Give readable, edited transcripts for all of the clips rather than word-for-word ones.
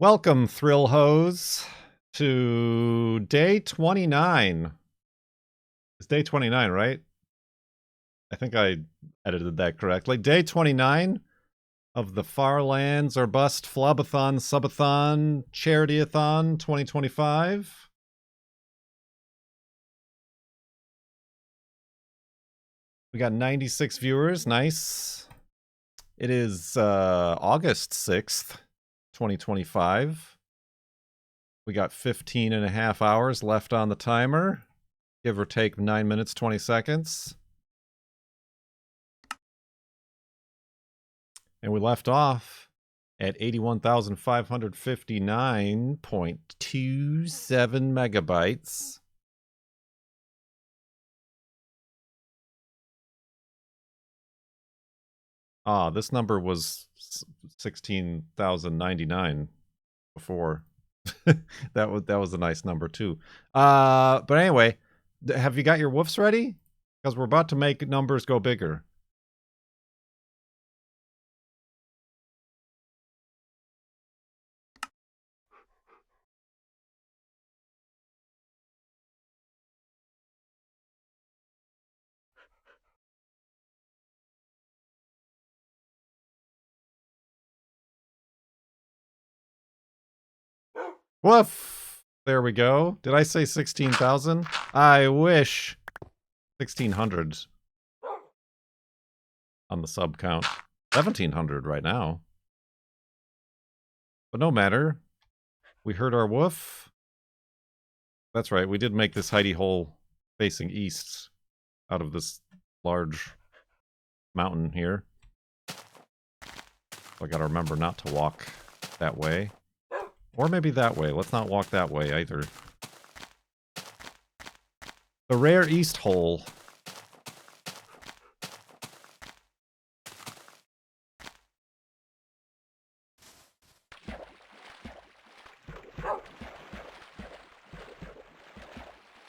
Welcome, Thrill Hose, to day 29. It's day 29, right? I think I edited that correctly. Day 29 of the Farlands or Bust FLoB-a-Thon Subathon Charity-a-Thon 2025. We got 96 viewers. Nice. It is August 6th, 2025. We got 15 and a half hours left on the timer, give or take 9 minutes, 20 seconds. And we left off at 81,559.27 megabytes. This number was 16,099 before. that was a nice number too. But anyway, have you got your woofs ready? Because we're about to make numbers go bigger. Woof! There we go. Did I say 16,000? I wish. 1,600 on the sub count. 1,700 right now. But no matter. We heard our woof. That's right, we did make this hidey hole facing east out of this large mountain here. So I gotta remember not to walk that way. Or maybe that way. Let's not walk that way either. The rare east hole.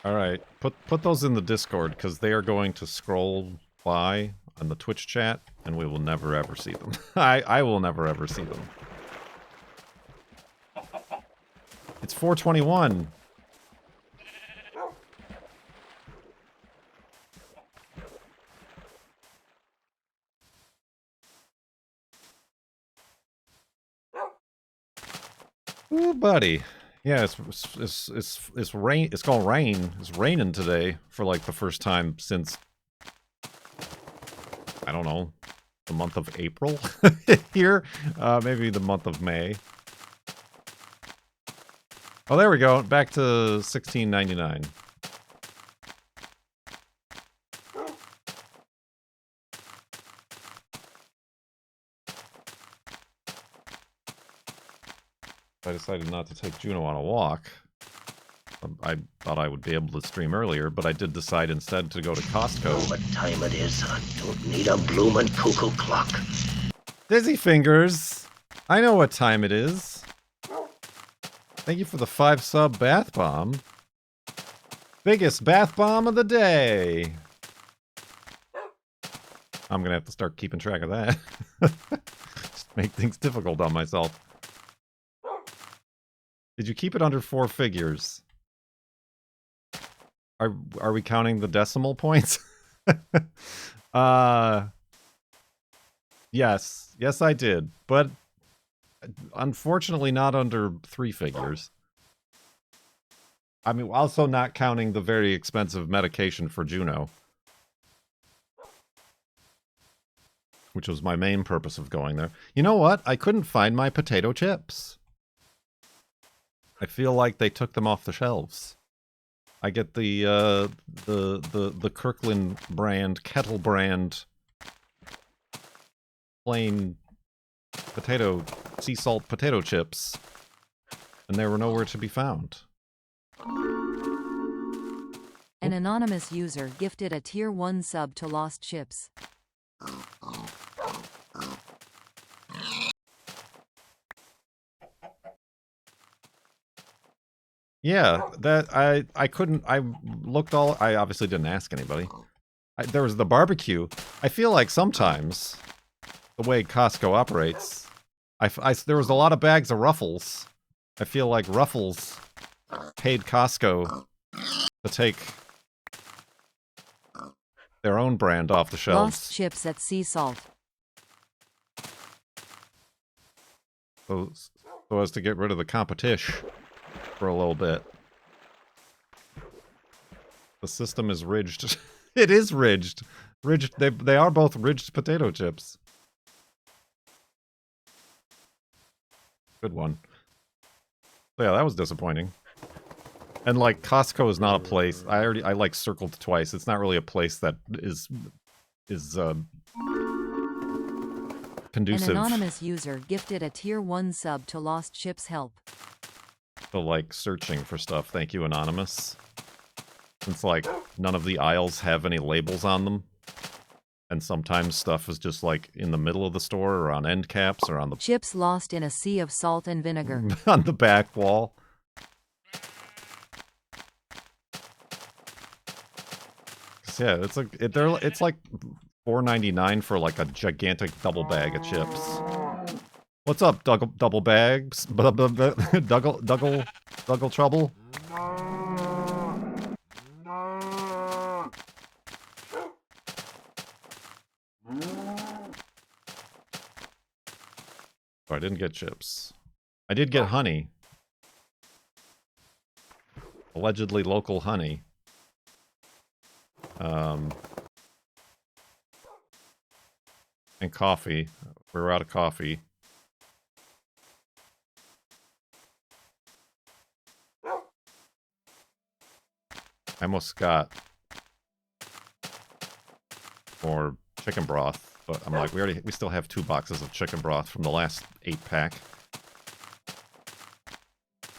Alright, put those in the Discord, because they are going to scroll by on the Twitch chat, and we will never ever see them. I will never ever see them. It's 4:21. Ooh, buddy. Yeah, it's rain. It's gonna rain. It's raining today for like the first time since, I don't know, the month of April here. Maybe the month of May. Oh, there we go. Back to 1699. I decided not to take Juno on a walk. I thought I would be able to stream earlier, but I did decide instead to go to Costco. What time it is? I don't need a bloomin' cuckoo clock. Dizzy Fingers! I know what time it is. Thank you for the 5-sub bath bomb. Biggest bath bomb of the day. I'm gonna have to start keeping track of that. Just make things difficult on myself. Did you keep it under 4 figures? Are we counting the decimal points? Yes. Yes, I did. But unfortunately not under 3 figures. I mean, also not counting the very expensive medication for Juno. Which was my main purpose of going there. You know what? I couldn't find my potato chips. I feel like they took them off the shelves. I get the Kirkland brand, Kettle brand, plain potato, sea salt potato chips, and they were nowhere to be found. An anonymous user gifted a tier 1 sub to Lost Chips. Yeah, that I couldn't. I looked all. I obviously didn't ask anybody. There was the barbecue. I feel like sometimes the way Costco operates, there was a lot of bags of Ruffles I feel like Ruffles paid Costco to take their own brand off the shelves. Lost chips at sea salt. So as to get rid of the competition for a little bit. The system is ridged. It is ridged. Ridged. They are both ridged potato chips. Good one. So yeah, that was disappointing. And like Costco is not a place. I like circled twice. It's not really a place that is conducive. An anonymous user gifted a tier 1 sub to Lost Chips Help. To like searching for stuff. Thank you, Anonymous. Since like none of the aisles have any labels on them. And sometimes stuff is just like in the middle of the store or on end caps or on the chips lost in a sea of salt and vinegar. on the back wall. Yeah, it's like it's like $4.99 for like a gigantic double bag of chips. What's up, double bags? Double trouble? Oh, I didn't get chips. I did get honey. Allegedly local honey. And coffee. We were out of coffee. I almost got more chicken broth, but I'm like, we still have 2 boxes of chicken broth from the last 8-pack.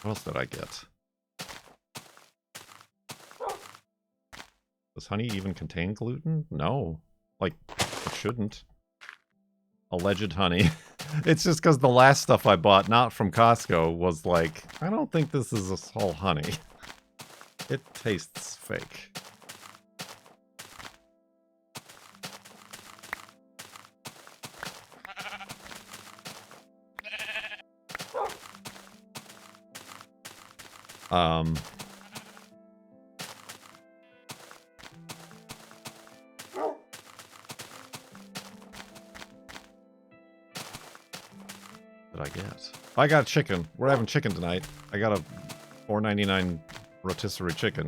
What else did I get? Does honey even contain gluten? No. Like, it shouldn't. Alleged honey. It's just because the last stuff I bought, not from Costco, was like, I don't think this is all honey. It tastes fake. What did I get? I got chicken. We're having chicken tonight. I got a $4.99 rotisserie chicken.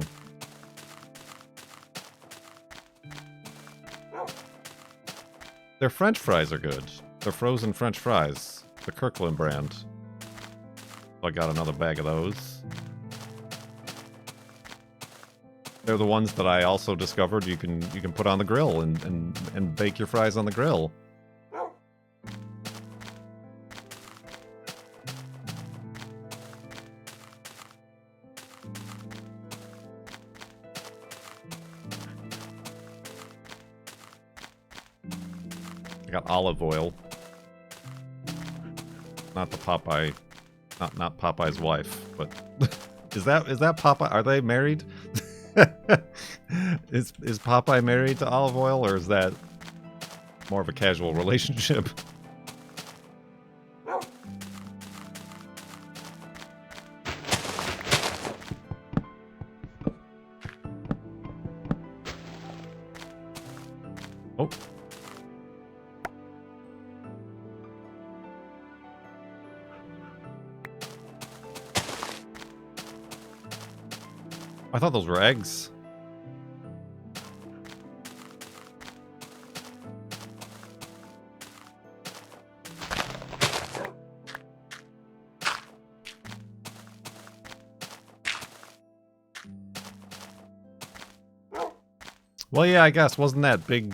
Their French fries are good. They're frozen French fries. The Kirkland brand. So I got another bag of those. They're the ones that I also discovered you can put on the grill and bake your fries on the grill. I got olive oil. Not the Popeye, not Popeye's wife, but is that Popeye? Are they married? Is Popeye married to olive oil, or is that more of a casual relationship? Oh. I thought those were eggs. Well, yeah, I guess. Wasn't that big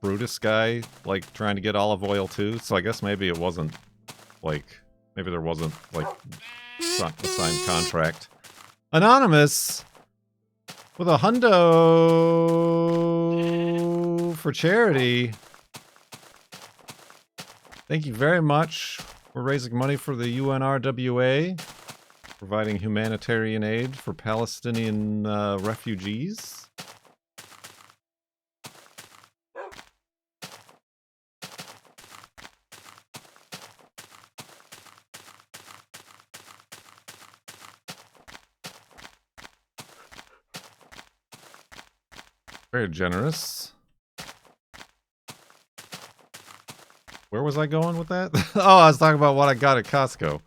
Brutus guy, like, trying to get olive oil, too? So I guess maybe it wasn't, like, maybe there wasn't, like, a signed contract. Anonymous! With a hundo for charity. Thank you very much. We're raising money for the UNRWA, providing humanitarian aid for Palestinian refugees. Very generous. Where was I going with that? Oh, I was talking about what I got at Costco.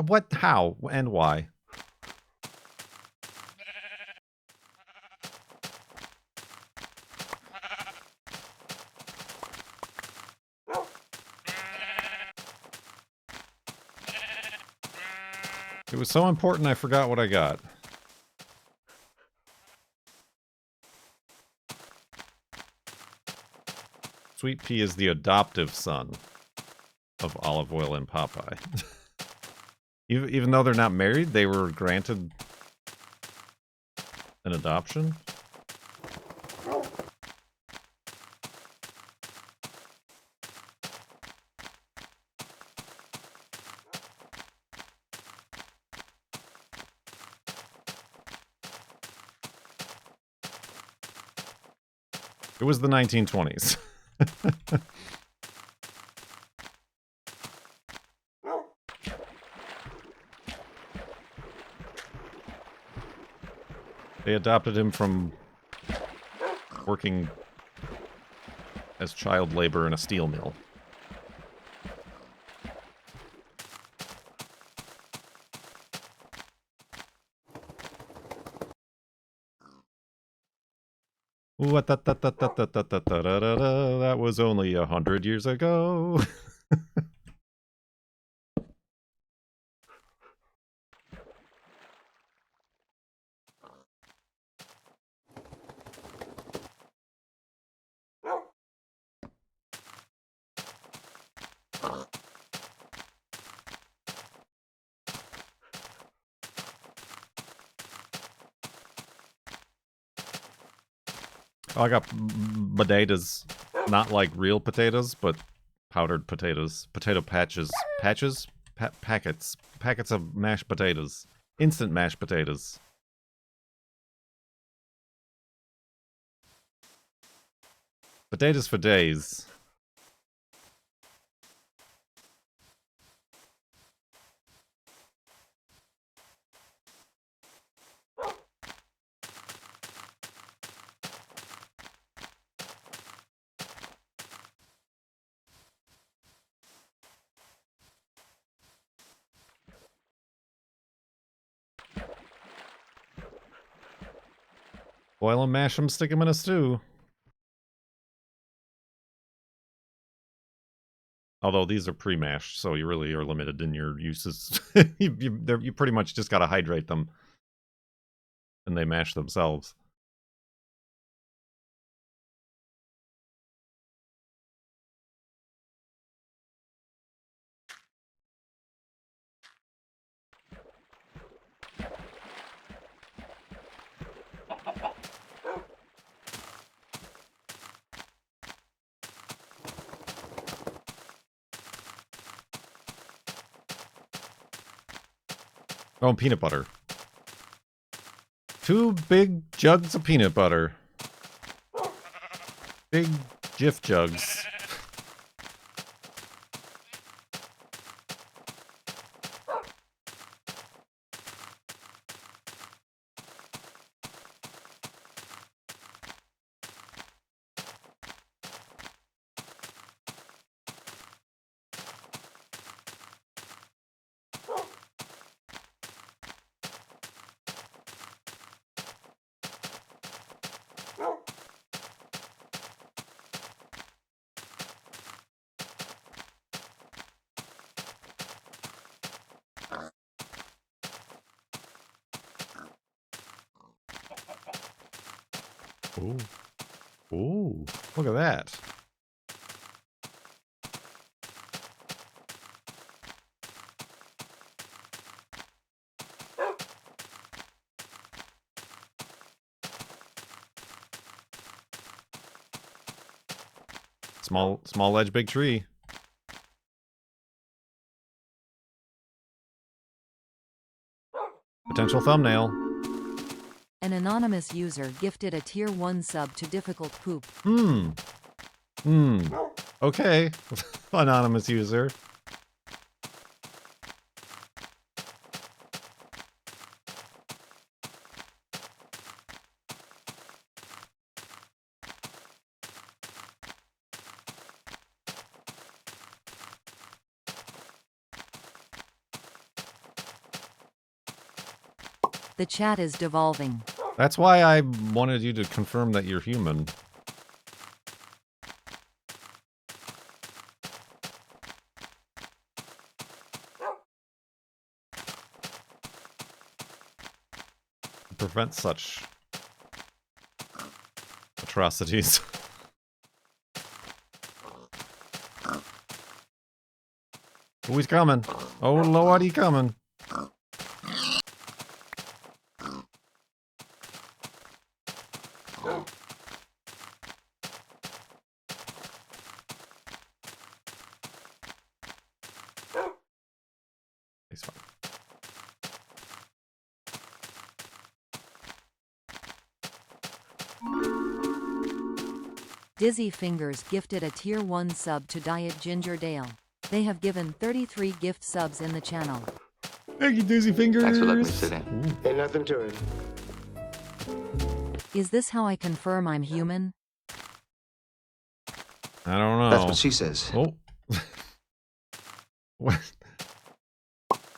What? How? And why? It was so important I forgot what I got. Sweet Pea is the adoptive son of Olive Oil and Popeye. Even though they're not married, they were granted an adoption. It was the 1920s. They adopted him from working as child labor in a steel mill. That was only 100 years ago. Oh, I got potatoes, not like real potatoes, but powdered potatoes, potato patches, packets of mashed potatoes, instant mashed potatoes. Potatoes for days. Boil them, mash them, stick them in a stew. Although these are pre-mashed, so you really are limited in your uses. You pretty much just gotta hydrate them. And they mash themselves. Oh, and peanut butter. 2 big jugs of peanut butter. Big Jif jugs. Ooh. Ooh. Look at that. Small ledge, big tree. Potential thumbnail. An anonymous user gifted a tier 1 sub to Difficult Poop. Okay. Anonymous user. The chat is devolving. That's why I wanted you to confirm that you're human. Prevent such atrocities. Oh, he's coming. Oh, Lord, he's coming. He's fine. Dizzy Fingers gifted a tier 1 sub to Diet Ginger Dale. They have given 33 gift subs in the channel. Thank you, Dizzy Fingers. Thanks for letting me sit in. Ain't nothing to it. Is this how I confirm I'm human? I don't know. That's what she says. Oh. What?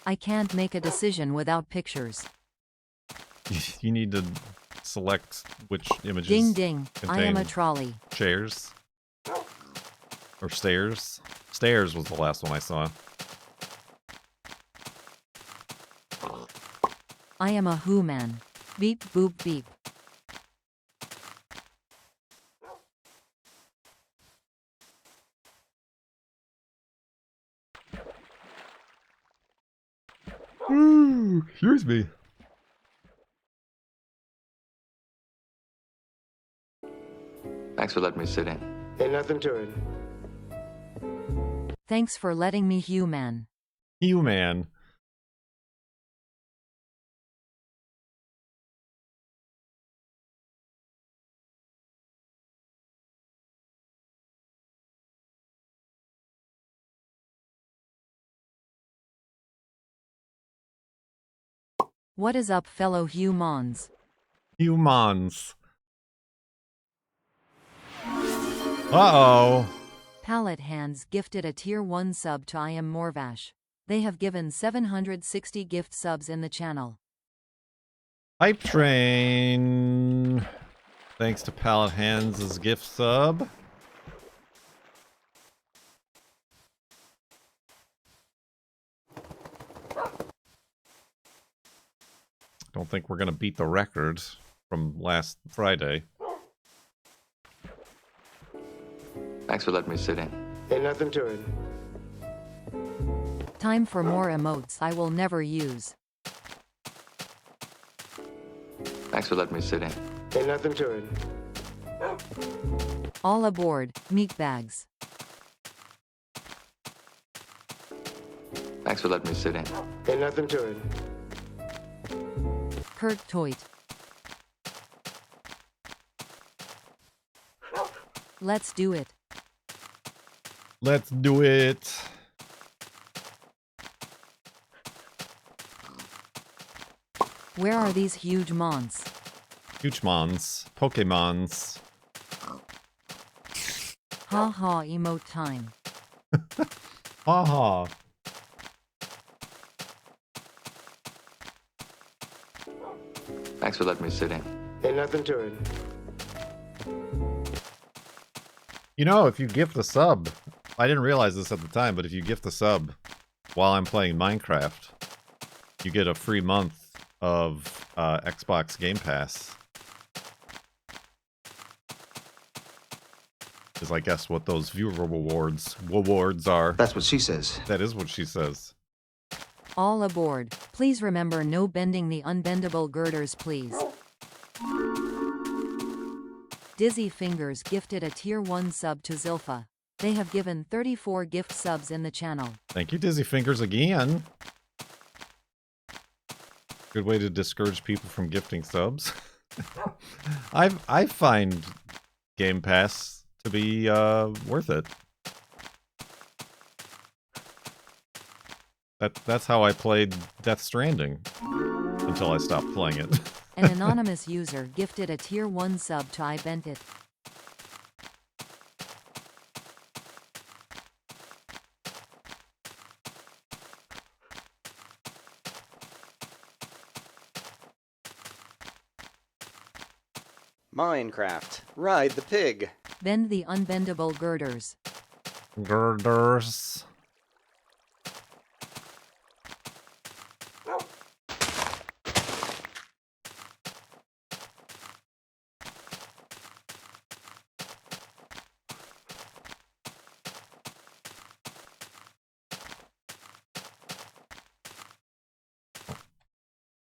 I can't make a decision without pictures. You need to select which images. Ding ding, I am a contain trolley. chairs. Or stairs. Stairs was the last one I saw. I am a who man. Beep boop beep. Ooh, excuse me. Thanks for letting me sit in. Ain't nothing to it. Thanks for letting me human. Human. What is up, fellow humans? Humans. Uh-oh. Palette Hands gifted a tier 1 sub to I am Morvash. They have given 760 gift subs in the channel. Hype Train. Thanks to Palette Hands' gift sub. Don't think we're gonna beat the record from last Friday. Thanks for letting me sit in. Ain't nothing to it. Time for more emotes I will never use. Thanks for letting me sit in. Ain't nothing to it. All aboard, meat bags. Thanks for letting me sit in. Ain't nothing to it. Kurt Toit. Let's do it. Let's do it. Where are these huge mons? Hugemons. Pokemons. Ha ha emote time. Haha. Thanks for letting me sit in. Ain't nothing to it. You know, if you gift a sub, I didn't realize this at the time, but if you gift a sub while I'm playing Minecraft, you get a free month of Xbox Game Pass. Is I guess what those viewer rewards are. That's what she says. That is what she says. All aboard. Please remember no bending the unbendable girders, please. Dizzy Fingers gifted a tier 1 sub to Zilpha. They have given 34 gift subs in the channel. Thank you, Dizzy Fingers, again. Good way to discourage people from gifting subs. I find Game Pass to be worth it. That's how I played Death Stranding until I stopped playing it. An anonymous user gifted a tier 1 sub to I Bent It. Minecraft. Ride the pig. Bend the unbendable girders. Girders.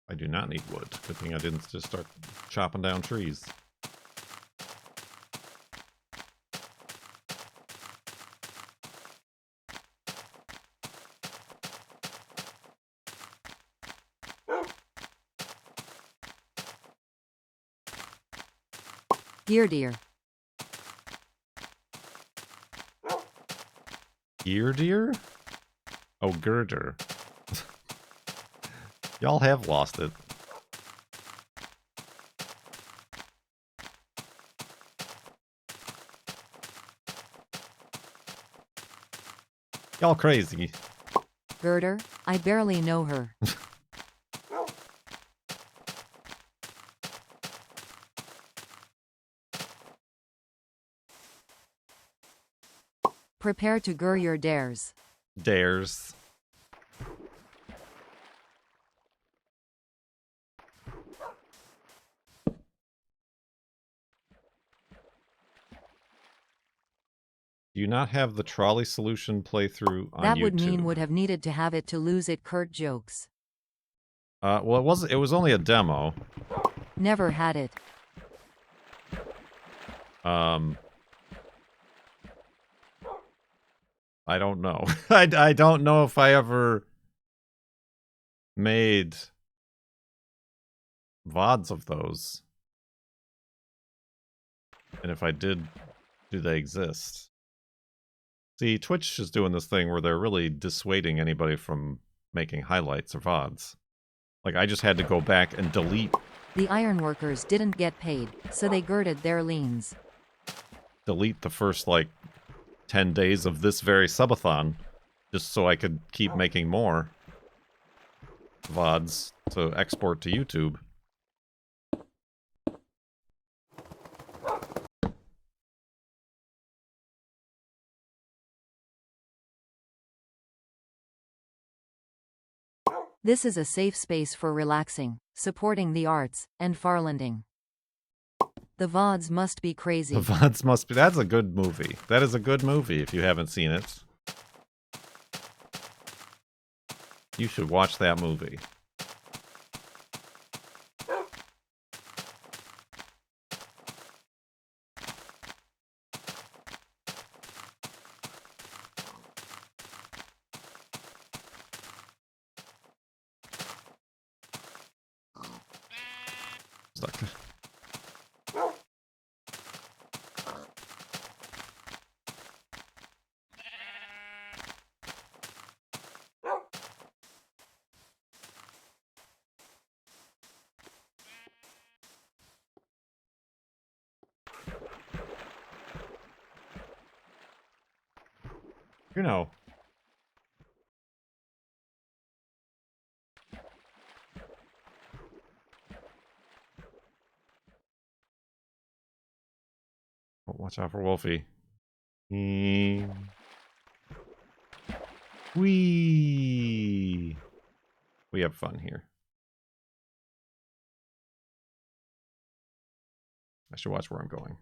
I do not need wood. Good thing I didn't just start chopping down trees. Deer. Deer? Oh, girder. Y'all have lost it. Y'all crazy. Girder, I barely know her. Prepare to gur your dares. Dares. Do you not have the trolley solution playthrough on That YouTube? would mean would have needed to have it to lose it. Kurt jokes. Well, it was only a demo. Never had it. I don't know. I don't know if I ever made VODs of those. And if I did, do they exist? See, Twitch is doing this thing where they're really dissuading anybody from making highlights or VODs. Like, I just had to go back and delete The ironworkers didn't get paid, so they girded their liens. the first, like, 10 days of this very subathon, just so I could keep making more VODs to export to YouTube. This is a safe space for relaxing, supporting the arts, and farlanding. The VODs must be crazy. The VODs must be... That's a good movie. That is a good movie if you haven't seen it. You should watch that movie. Stuck. You know. Oh, watch out for Wolfie. Wee. We have fun here. I should watch where I'm going.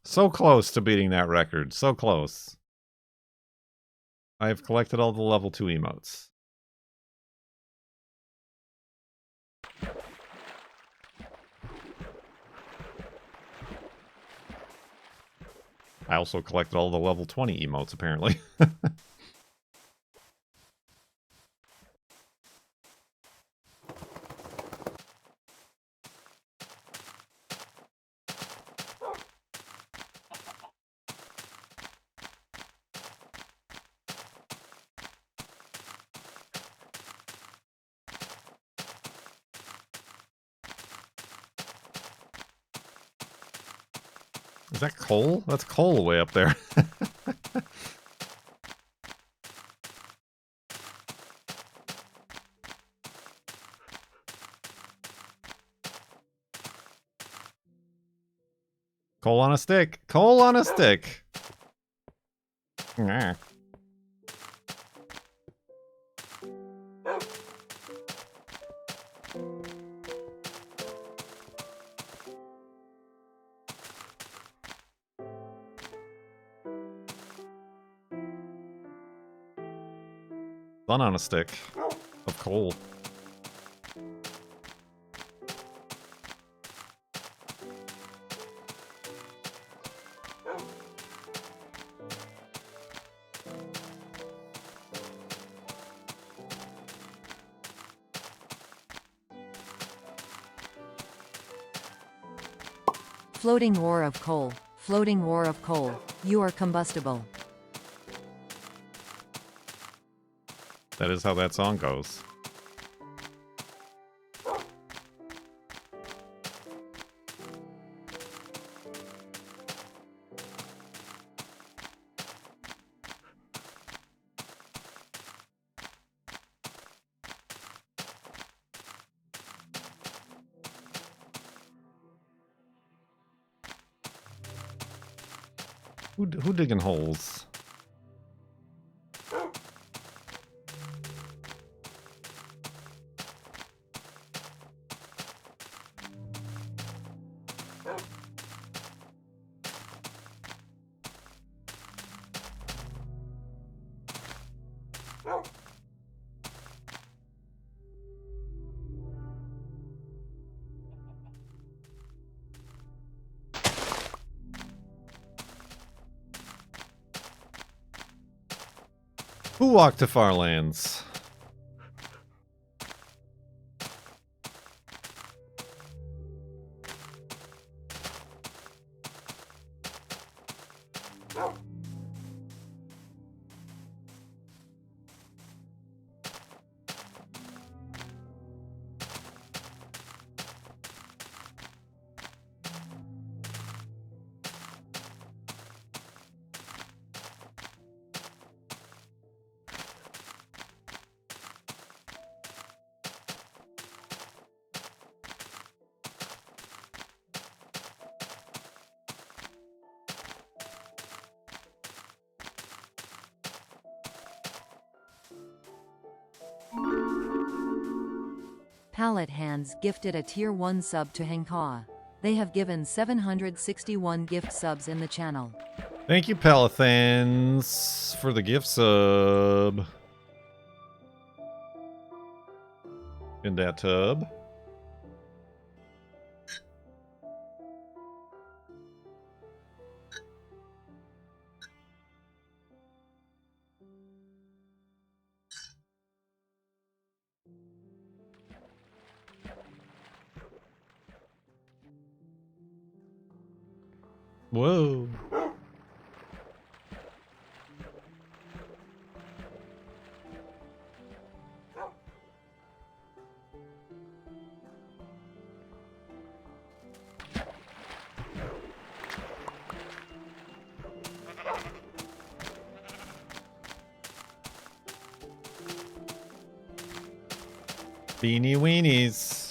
So close to beating that record. So close. I have collected all the level 2 emotes. I also collected all the level 20 emotes, apparently. Is that coal? That's coal way up there. Coal on a stick. Coal on a stick. Nah. Sun on a stick of coal. Floating war of coal. Floating war of coal. You are combustible. That is how that song goes. Who digging holes? Who walked to Farlands? Palette Hands gifted a Tier 1 sub to Henkaw. They have given 761 gift subs in the channel. Thank you, Palathans, for the gift sub. In that tub. Whoa. Beanie weenies.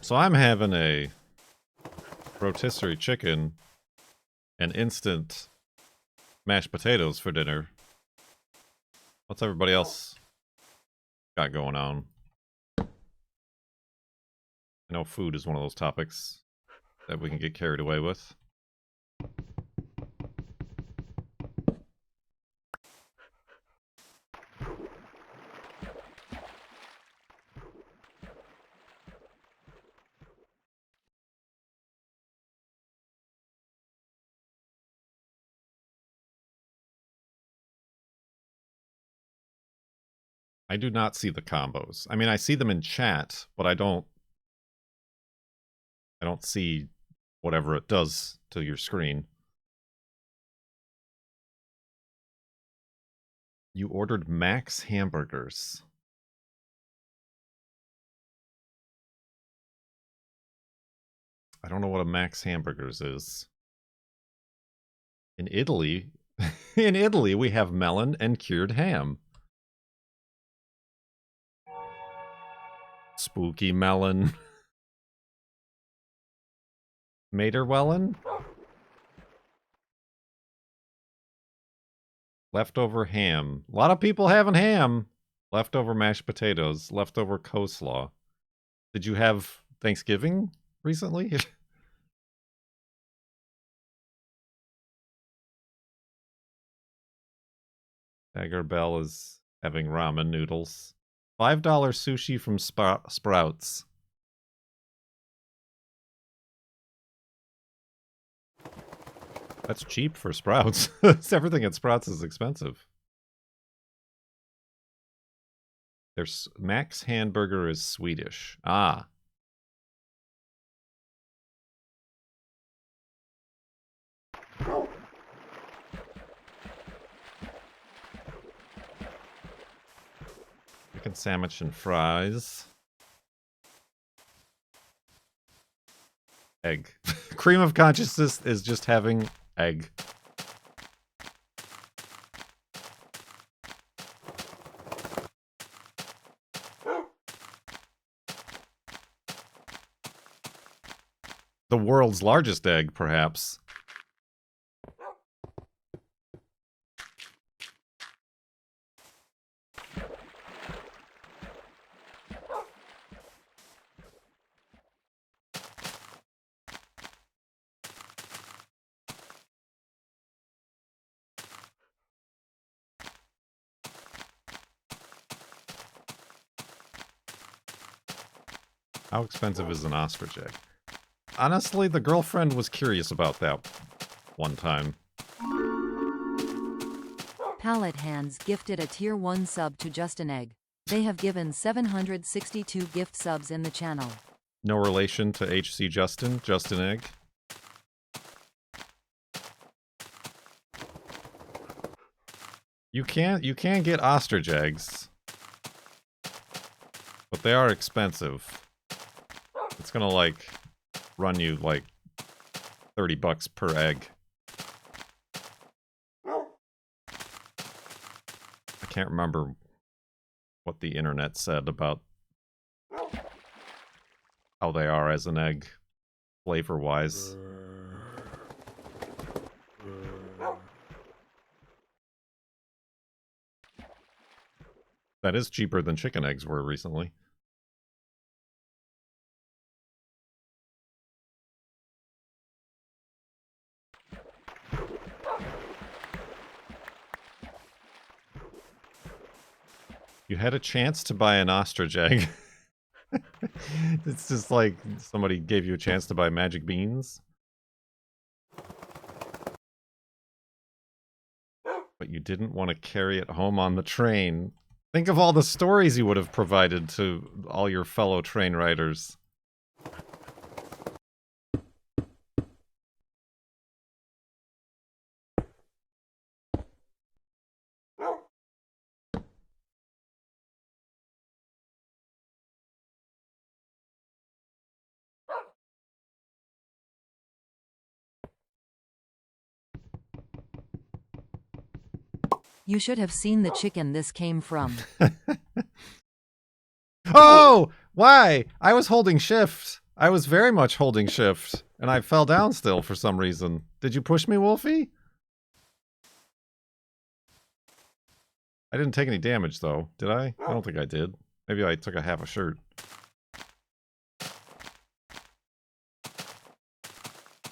So I'm having a rotisserie chicken and instant mashed potatoes for dinner. What's everybody else got going on? I know food is one of those topics that we can get carried away with. I do not see the combos. I mean, I see them in chat, but I don't see whatever it does to your screen. You ordered Max hamburgers. I don't know what a Max hamburgers is. In Italy, we have melon and cured ham. Spooky melon. Materwellen? Leftover ham. A lot of people having ham. Leftover mashed potatoes. Leftover coleslaw. Did you have Thanksgiving recently? Tiger Bell is having ramen noodles. $5 sushi from Sprouts. That's cheap for Sprouts. Everything at Sprouts is expensive. There's Max Hamburger is Swedish. Ah. Chicken sandwich and fries. Egg. Cream of consciousness is just having egg. The world's largest egg, perhaps. How expensive is an ostrich egg? Honestly, the girlfriend was curious about that one time. Palette Hands gifted a tier 1 sub to Just an Egg. They have given 762 gift subs in the channel. No relation to HC Justin, just an egg. You can get ostrich eggs, but they are expensive. It's gonna like run you like $30 per egg. I can't remember what the internet said about how they are as an egg, flavor-wise. That is cheaper than chicken eggs were recently. You had a chance to buy an ostrich egg. It's just like somebody gave you a chance to buy magic beans. But you didn't want to carry it home on the train. Think of all the stories you would have provided to all your fellow train riders. You should have seen the chicken this came from. Oh! Why? I was holding shift. I was very much holding shift. And I fell down still for some reason. Did you push me, Wolfie? I didn't take any damage, though. Did I? I don't think I did. Maybe I took a half a shirt.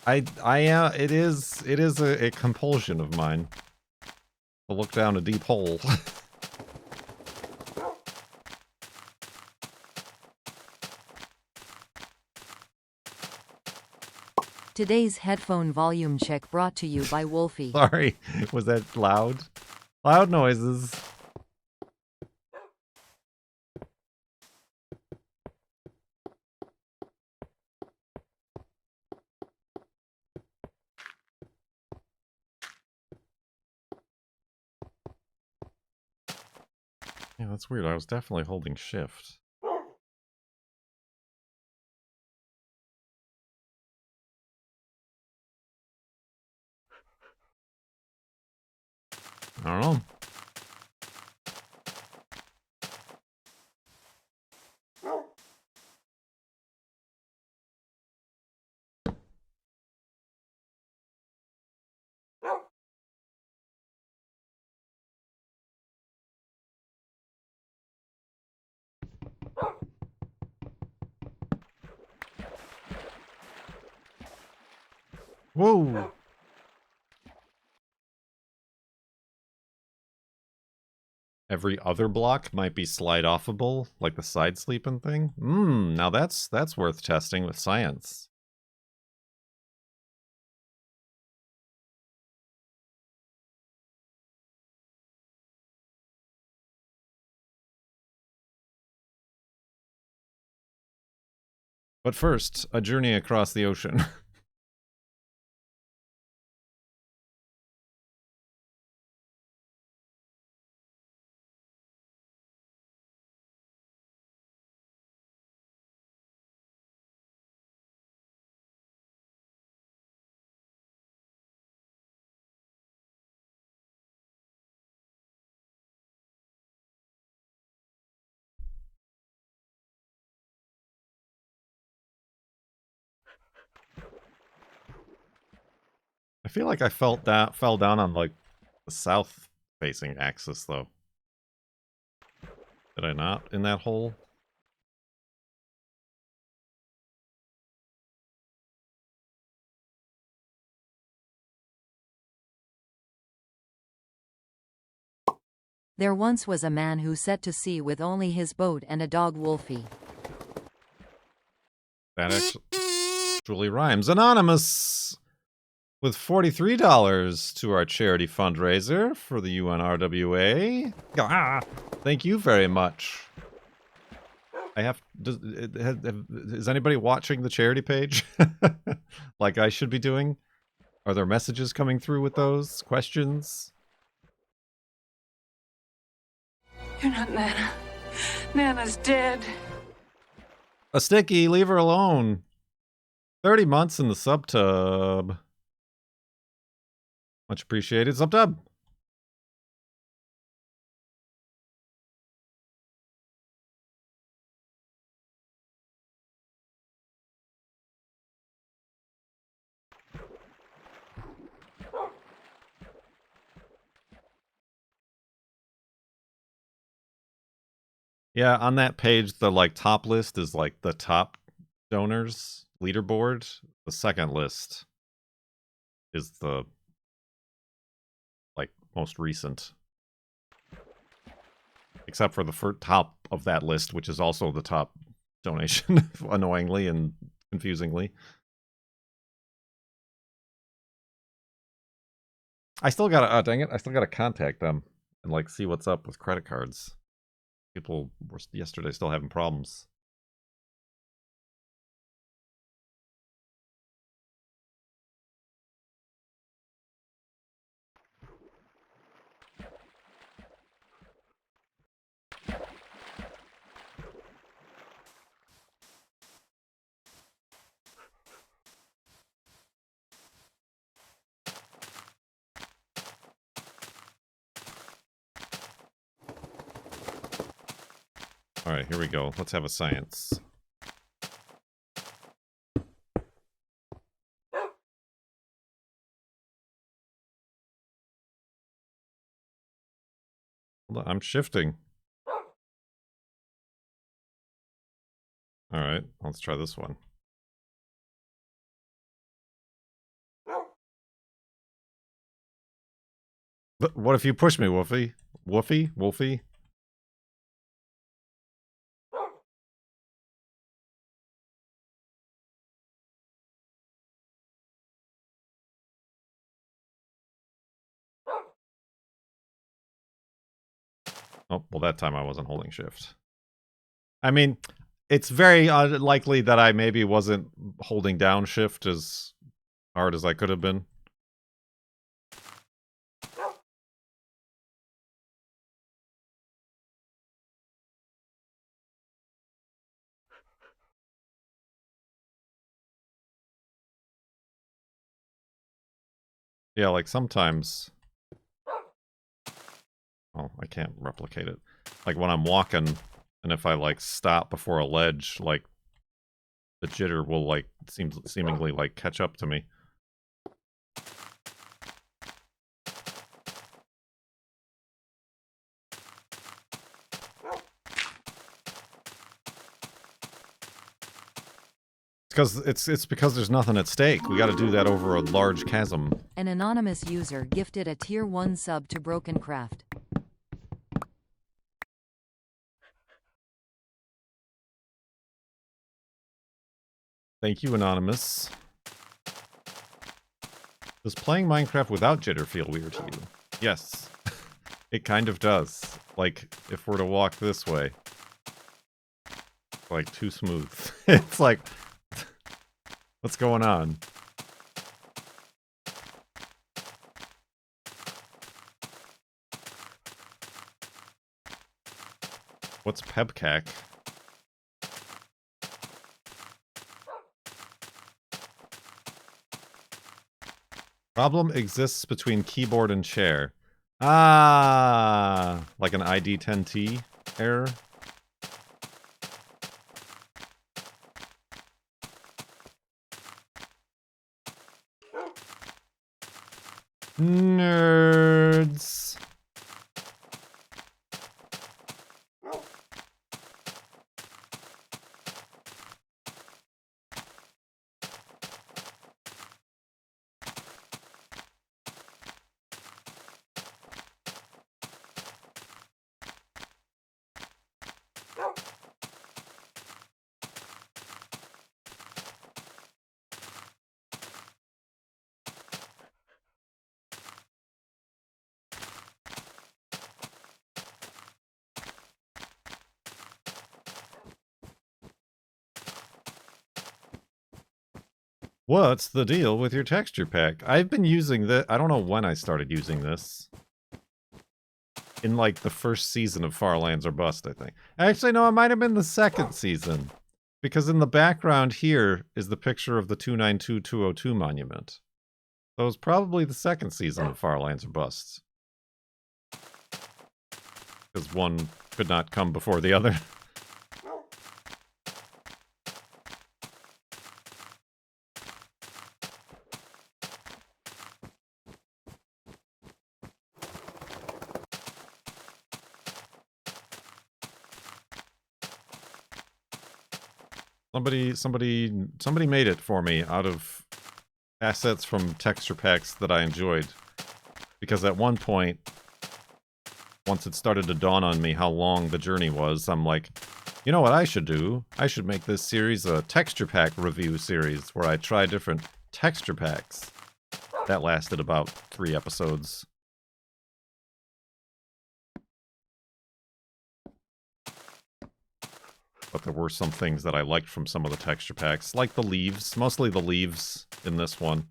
It is a compulsion of mine to look down a deep hole. Today's headphone volume check brought to you by Wolfie. Sorry, was that loud? Loud noises. Yeah, that's weird. I was definitely holding shift. I don't know. Whoa! Every other block might be slide-offable, like the side sleeping thing. Now that's worth testing with science. But first, a journey across the ocean. I feel like I fell down on like the south-facing axis, though. Did I not in that hole? There once was a man who set to sea with only his boat and a dog Wolfie. That actually rhymes. Anonymous with $43 to our charity fundraiser for the UNRWA. Ah, thank you very much. I have. Is anybody watching the charity page? Like I should be doing? Are there messages coming through with those questions? You're not Nana. Nana's dead. A sticky, leave her alone. 30 months in the subtub. Much appreciated, subtub. Yeah, on that page, the like top list is like the top donors leaderboard. The second list is the like most recent, except for the top of that list, which is also the top donation, annoyingly and confusingly. I still gotta, dang it, I still gotta contact them and like see what's up with credit cards. People were yesterday still having problems. All right, here we go. Let's have a science. Hold on, I'm shifting. All right, let's try this one. What if you push me, Wolfie? Wolfie? Wolfie? Oh, well, that time I wasn't holding shift. I mean, it's very unlikely that I maybe wasn't holding down shift as hard as I could have been. Yeah, like sometimes... Oh, I can't replicate it. Like when I'm walking, and if I like stop before a ledge, like the jitter will like seemingly like catch up to me. It's because there's nothing at stake. We got to do that over a large chasm. An anonymous user gifted a tier 1 sub to Broken Craft. Thank you, Anonymous. Does playing Minecraft without jitter feel weird to you? Yes. It kind of does. Like, if we're to walk this way. Like, too smooth. It's like... What's going on? What's Pebcac? Problem exists between keyboard and chair. Ah, like an ID10T error? Nerds. What's the deal with your texture pack? I've been using this. I don't know when I started using this. In like the first season of Farlands or Bust, I think. Actually, no, it might have been the second season. Because in the background here is the picture of the 292202 monument. So it was probably the second season of Farlands or Bust. Because one could not come before the other. Somebody made it for me out of assets from texture packs that I enjoyed. Because at one point, once it started to dawn on me how long the journey was, I'm like, you know what I should do? I should make this series a texture pack review series where I try different texture packs. That lasted about 3 episodes. But there were some things that I liked from some of the texture packs, like the leaves, mostly the leaves in this one.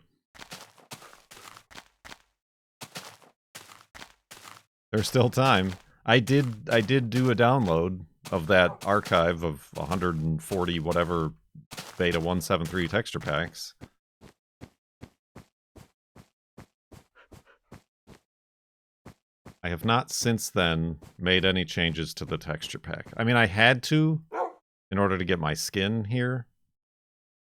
There's still time. I did do a download of that archive of 140 whatever beta 173 texture packs. I have not since then made any changes to the texture pack. I mean, I had to in order to get my skin here.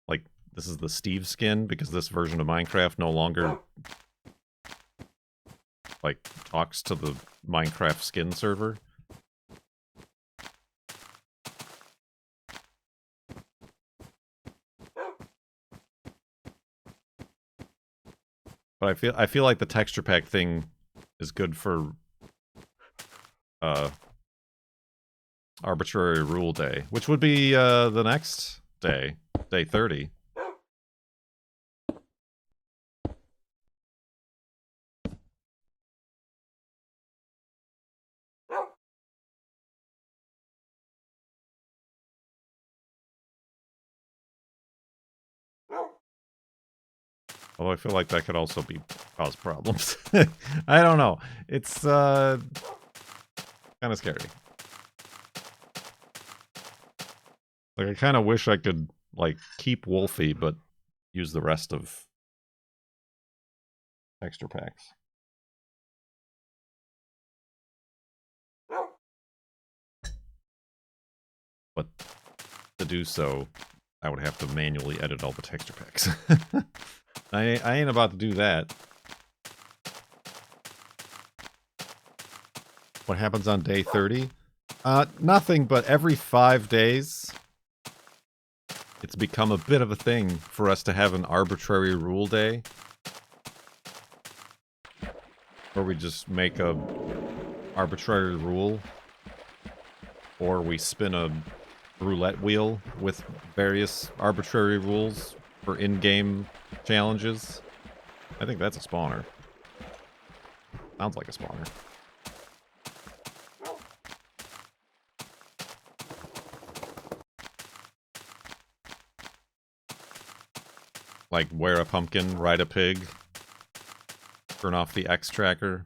Like, this is the Steve skin, because this version of Minecraft no longer, like, talks to the Minecraft skin server. But I feel like the texture pack thing is good for Arbitrary Rule Day, which would be the next day, day 30. Although I feel like that could also cause problems. I don't know. It's kind of scary. Like, I kind of wish I could, like, keep Wolfie, but use the rest of Texture packs. But to do so, I would have to manually edit all the texture packs. I ain't about to do that. What happens on day 30? Nothing, but every 5 days, it's become a bit of a thing for us to have an arbitrary rule day. Where we just make a arbitrary rule. Or we spin a roulette wheel with various arbitrary rules for in-game challenges. I think that's a spawner. Sounds like a spawner. Like wear a pumpkin, ride a pig, turn off the X tracker,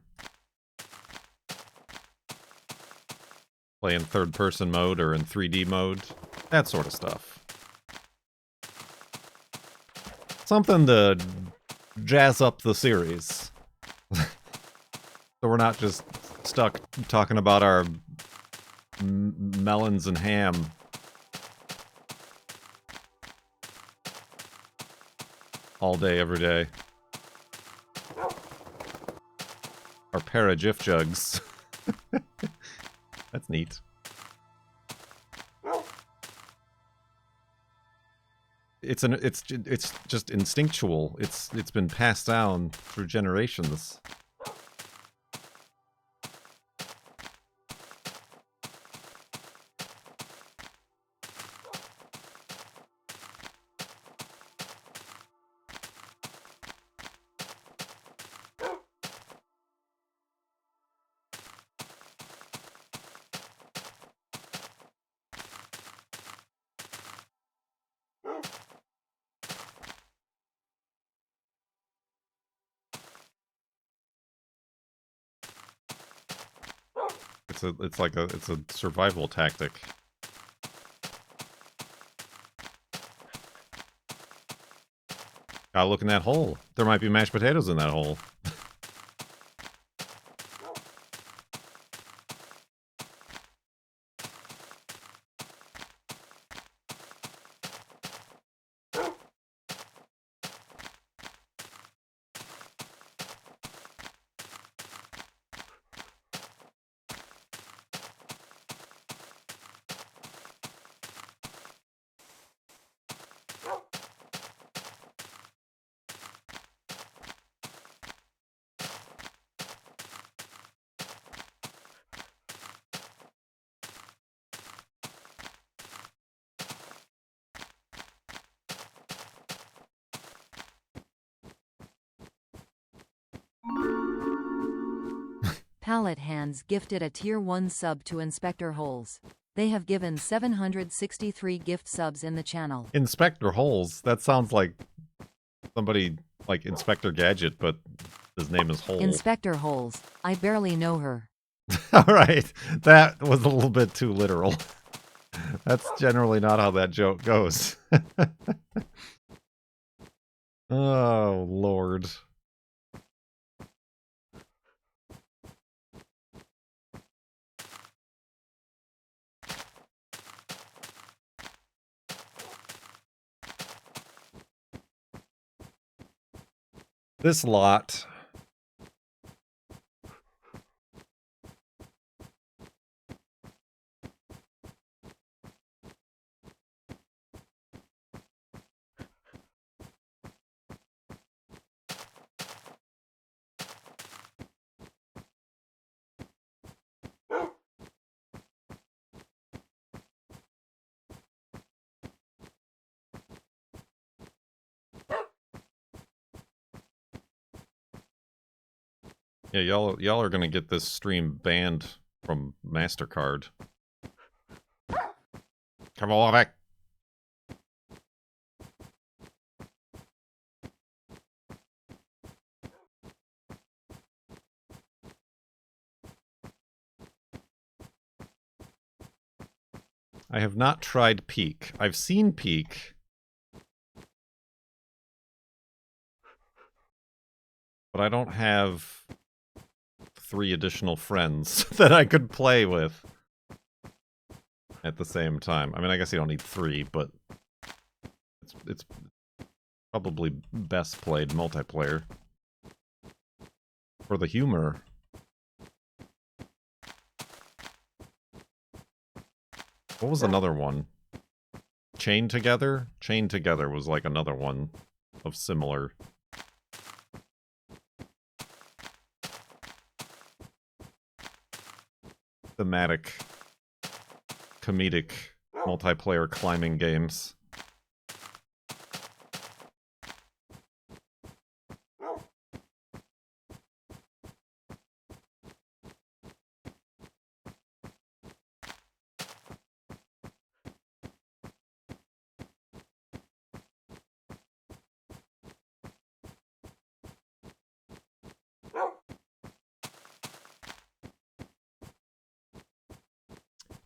play in third-person mode or in 3D mode, that sort of stuff. Something to jazz up the series. So we're not just stuck talking about our melons and ham. All day, every day. Or para-GIF jugs. That's neat. It's just instinctual. It's been passed down through generations. It's a survival tactic. Gotta look in that hole. There might be mashed potatoes in that hole. Palette Hands gifted a Tier 1 sub to Inspector Holes. They have given 763 gift subs in the channel. Inspector Holes? That sounds like somebody like Inspector Gadget, but his name is Hole. Inspector Holes. I barely know her. Alright, that was a little bit too literal. That's generally not how that joke goes. Oh, Lord. This lot. Yeah, y'all are gonna get this stream banned from MasterCard. Come on back. I have not tried Peak. I've seen Peak. But I don't have 3 additional friends that I could play with at the same time. I mean, I guess you don't need 3, but it's probably best played multiplayer. For the humor. What was another one? Chained Together? Chained Together was like another one of similar. Thematic, comedic, multiplayer climbing games.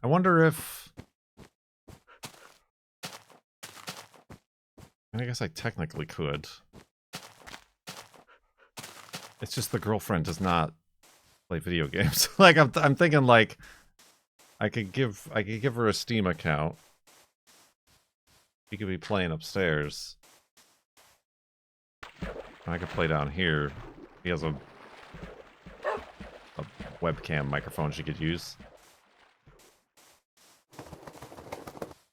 I wonder if... I guess I technically could. It's just the girlfriend does not play video games. Like I'm thinking like I could give her a Steam account. She could be playing upstairs. I could play down here. He has a webcam microphone she could use.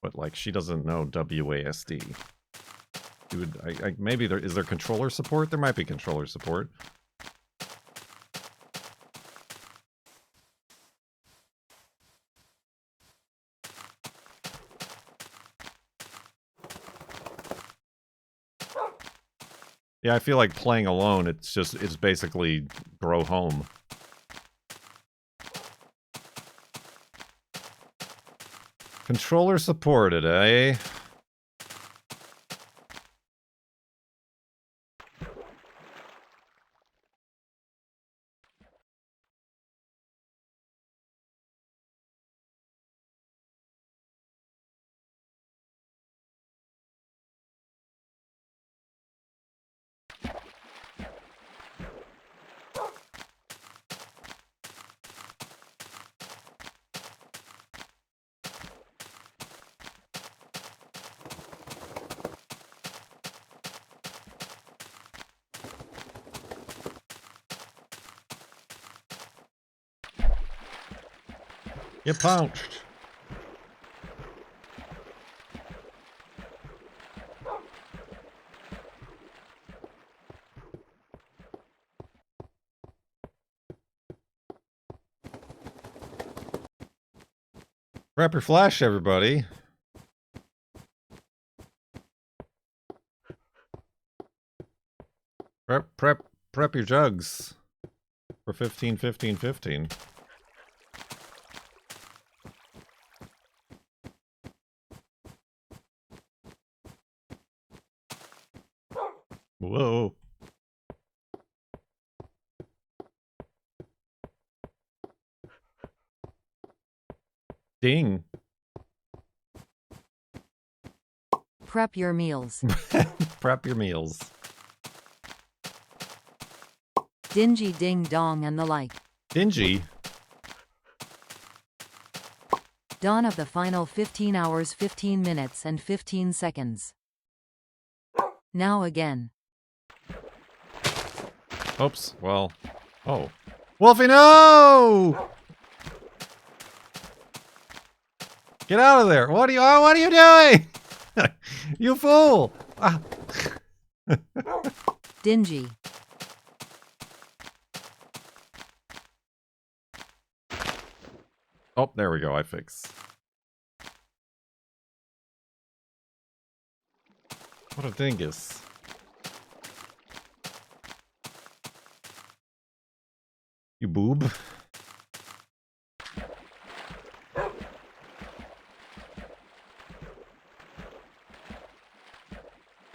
But like she doesn't know WASD. She would maybe is there controller support? There might be controller support. Yeah, I feel like playing alone, it's basically grow home. Controller supported, eh? Get pounched. Prep your flash, everybody. Prep your jugs for 15, 15, 15. Whoa. Ding. Prep your meals. Prep your meals. Dingy ding dong and the like. Dingy. Dawn of the final 15 hours 15 minutes and 15 seconds. Now again. Oops. Well. Oh. Wolfie, no! Get out of there! What are you doing? You fool! Ah. Dingy. Oh, there we go. I fix. What a dingus. You boob.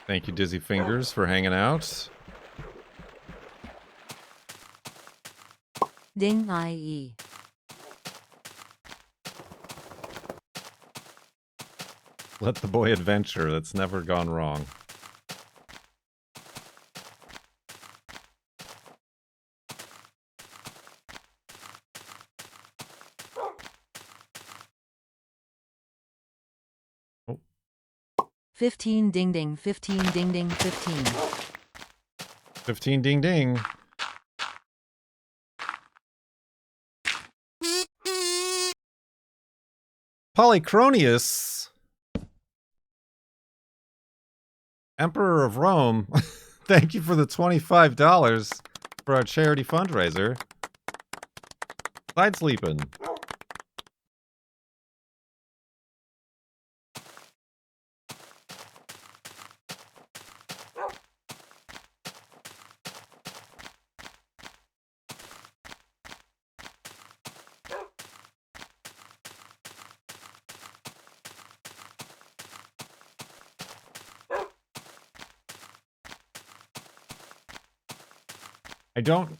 Thank you, Dizzy Fingers, for hanging out. Ding IE. Let the boy adventure. That's never gone wrong. 15 ding ding 15 ding ding 15. 15 ding ding. Polychronius, Emperor of Rome, thank you for the $25 for our charity fundraiser. Side sleeping.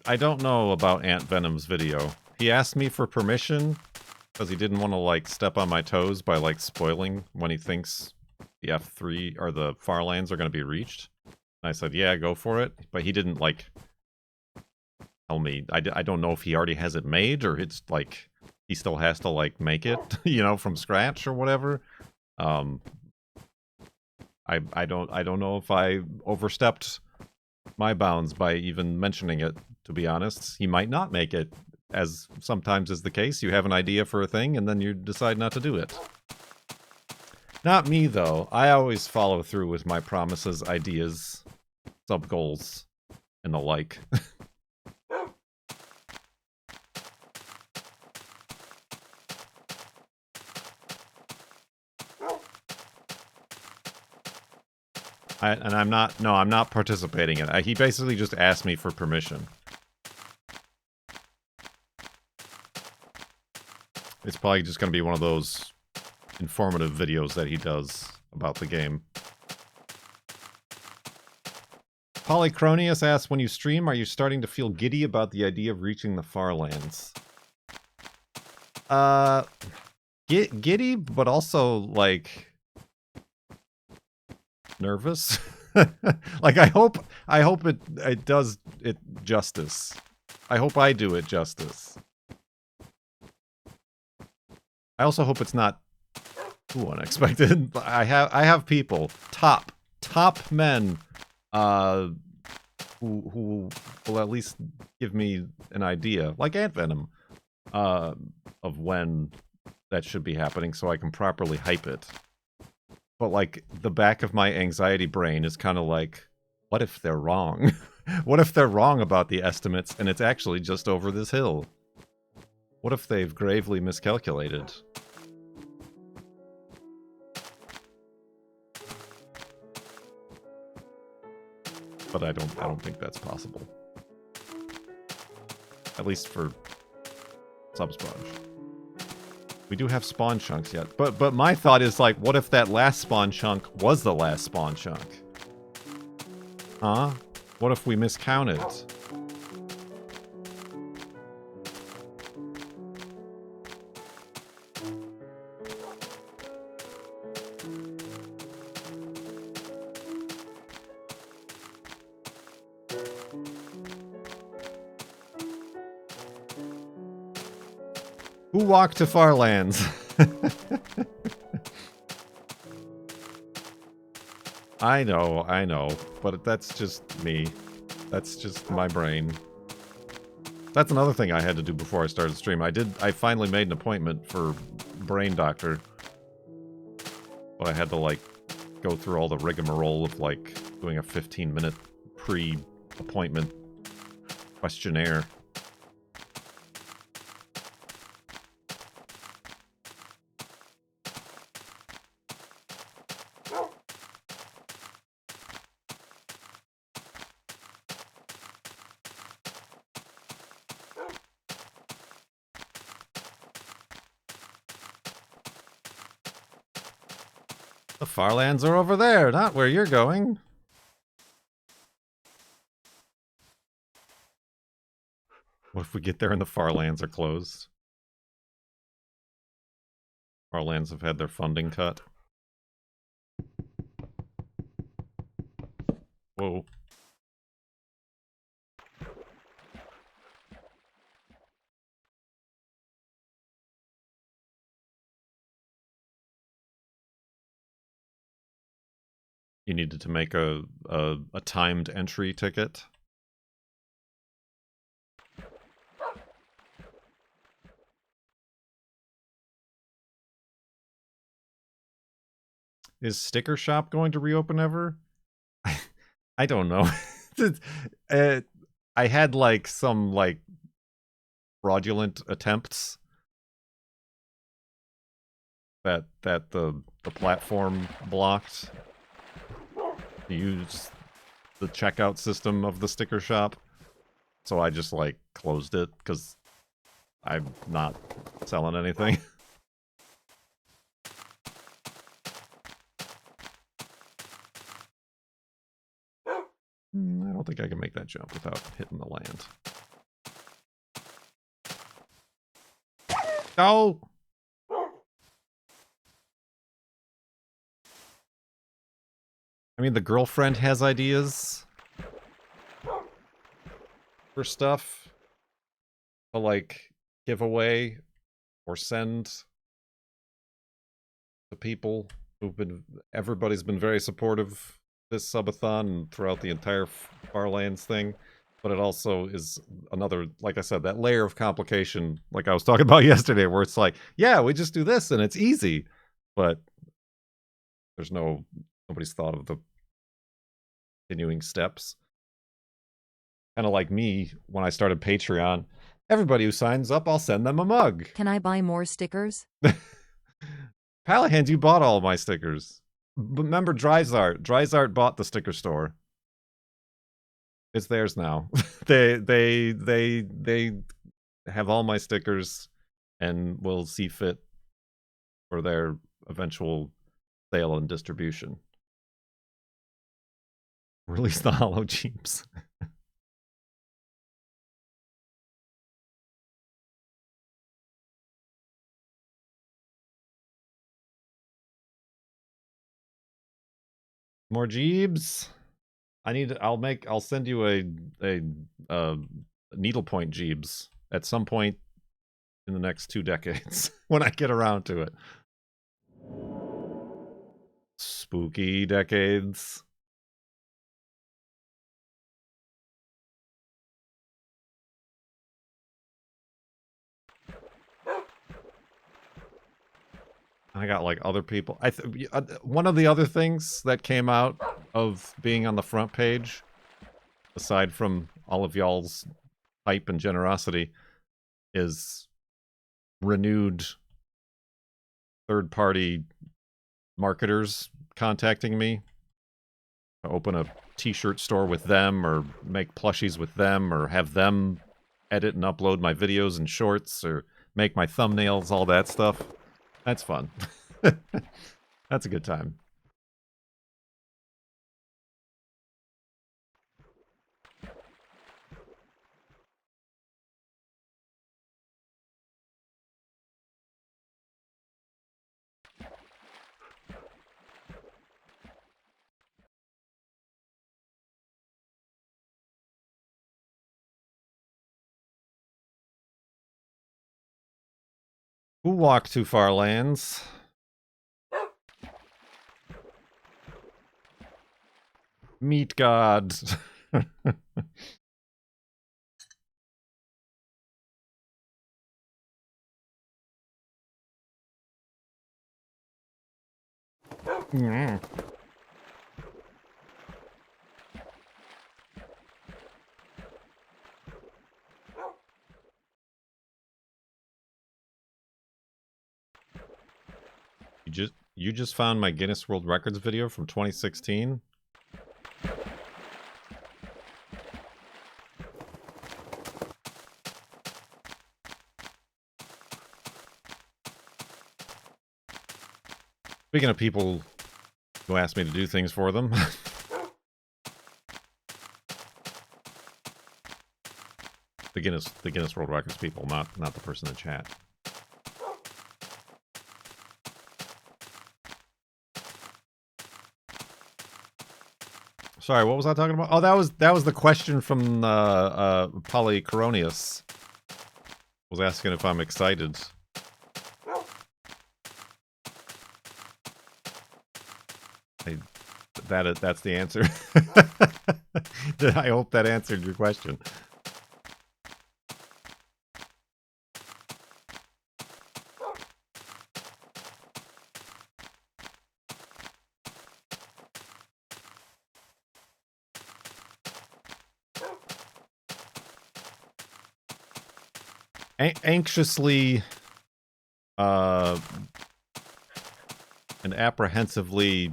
I don't know about Ant Venom's video. He asked me for permission because he didn't want to like step on my toes by like spoiling when he thinks the F3 or the farlands are going to be reached. And I said, yeah, go for it. But he didn't like tell me. I don't know if he already has it made or it's like he still has to like make it, you know, from scratch or whatever. I don't know if I overstepped my bounds by even mentioning it, to be honest. He might not make it, as sometimes is the case. You have an idea for a thing and then you decide not to do it. Not me, though. I always follow through with my promises, ideas, sub-goals, and the like. I'm not participating in it. He basically just asked me for permission. It's probably just going to be one of those informative videos that he does about the game. Polychronius asks, when you stream, are you starting to feel giddy about the idea of reaching the farlands? Giddy, but also, like, nervous. Like, I hope it does it justice. I hope I do it justice. I also hope it's not too unexpected. I have people, top men, who will at least give me an idea, like Ant Venom, of when that should be happening, so I can properly hype it. But like the back of my anxiety brain is kind of like, what if they're wrong? What if they're wrong about the estimates and it's actually just over this hill? What if they've gravely miscalculated? But I don't think that's possible. At least for Subsponge. We do have spawn chunks yet. But my thought is like, what if that last spawn chunk was the last spawn chunk? Huh? What if we miscounted? Who walked to Farlands? I know, but that's just me. That's just my brain. That's another thing I had to do before I started stream. I finally made an appointment for Brain Doctor. But I had to, like, go through all the rigmarole of, like, doing a 15-minute pre-appointment questionnaire. The Farlands are over there, not where you're going. What if we get there and the Farlands are closed? Farlands have had their funding cut. Whoa. you needed to make a timed entry ticket. Is Sticker Shop going to reopen ever? I don't know. I had like some like fraudulent attempts that the platform blocked to use the checkout system of the Sticker Shop. So I just like closed it because I'm not selling anything. I don't think I can make that jump without hitting the land. Go! I mean, the girlfriend has ideas for stuff to, like, give away or send to people who've been... Everybody's been very supportive this subathon and throughout the entire Farlands thing, but it also is another, like I said, that layer of complication, like I was talking about yesterday, where it's like, yeah, we just do this and it's easy, but there's nobody's thought of the continuing steps. Kind of like me when I started Patreon. Everybody who signs up, I'll send them a mug. Can I buy more stickers? Palahand, you bought all my stickers. Remember Dryzart? Dryzart bought the sticker store. It's theirs now. they have all my stickers and will see fit for their eventual sale and distribution. Release the hollow Jeeps. More Jeebs. I'll send you a needlepoint Jeebs at some point in the next 2 decades when I get around to it. Spooky decades. I got like other people. One of the other things that came out of being on the front page, aside from all of y'all's hype and generosity, is renewed third-party marketers contacting me to open a t-shirt store with them, or make plushies with them, or have them edit and upload my videos and shorts, or make my thumbnails, all that stuff. That's fun. That's a good time. Who walked to Farlands? Meet God. Yeah. You just found my Guinness World Records video from 2016? Speaking of people who asked me to do things for them. the Guinness World Records people, not the person in chat. Sorry, what was I talking about? Oh, that was the question from Polychronius. Was asking if I'm excited. That's the answer. I hope that answered your question. Anxiously and apprehensively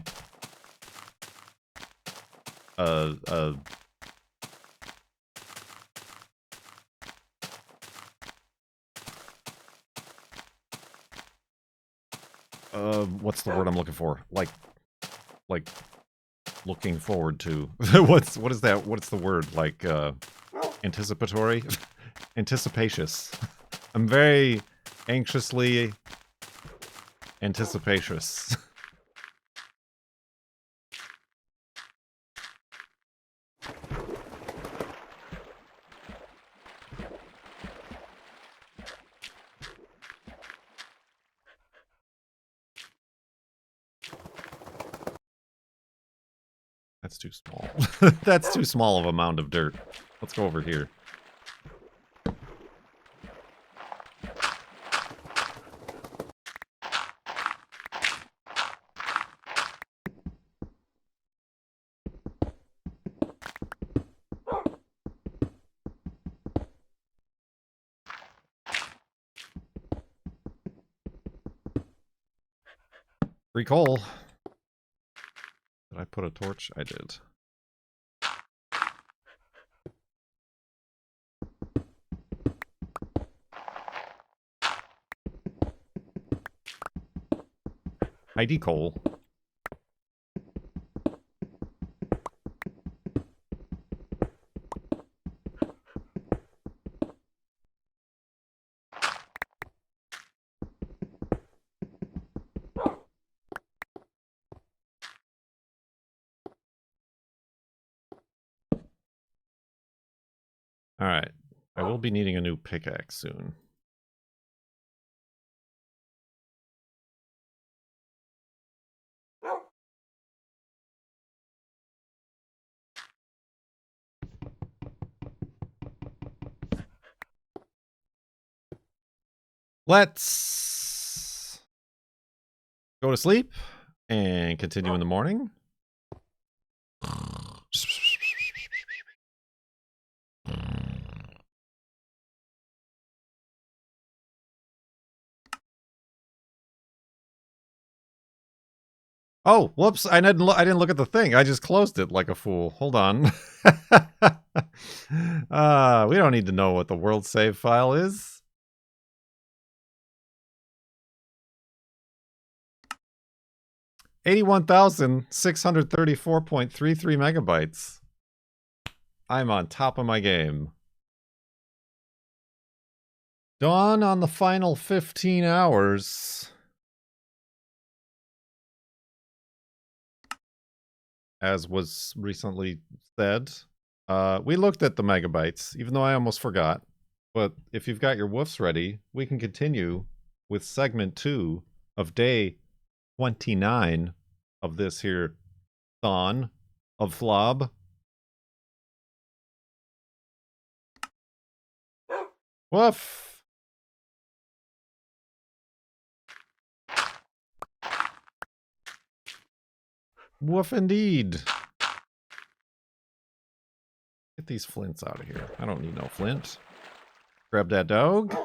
what's the word I'm looking for? Like looking forward to. What is that? What's the word? Like anticipatory? Anticipatious. I'm very anxiously anticipatious. That's too small. That's too small of a mound of dirt. Let's go over here. Free coal. Did I put a torch? I did. ID coal. All right. I will be needing a new pickaxe soon. Let's go to sleep and continue in the morning. Oh, whoops! I didn't look at the thing. I just closed it like a fool. Hold on. We don't need to know what the world save file is. 81,634.33 megabytes. I'm on top of my game. Dawn on the final 15 hours. As was recently said, we looked at the megabytes, even though I almost forgot. But if you've got your woofs ready, we can continue with segment 2 of day 29 of this here thon of FLoB. Woof! Woof indeed. Get these flints out of here. I don't need no flint. Grab that dog.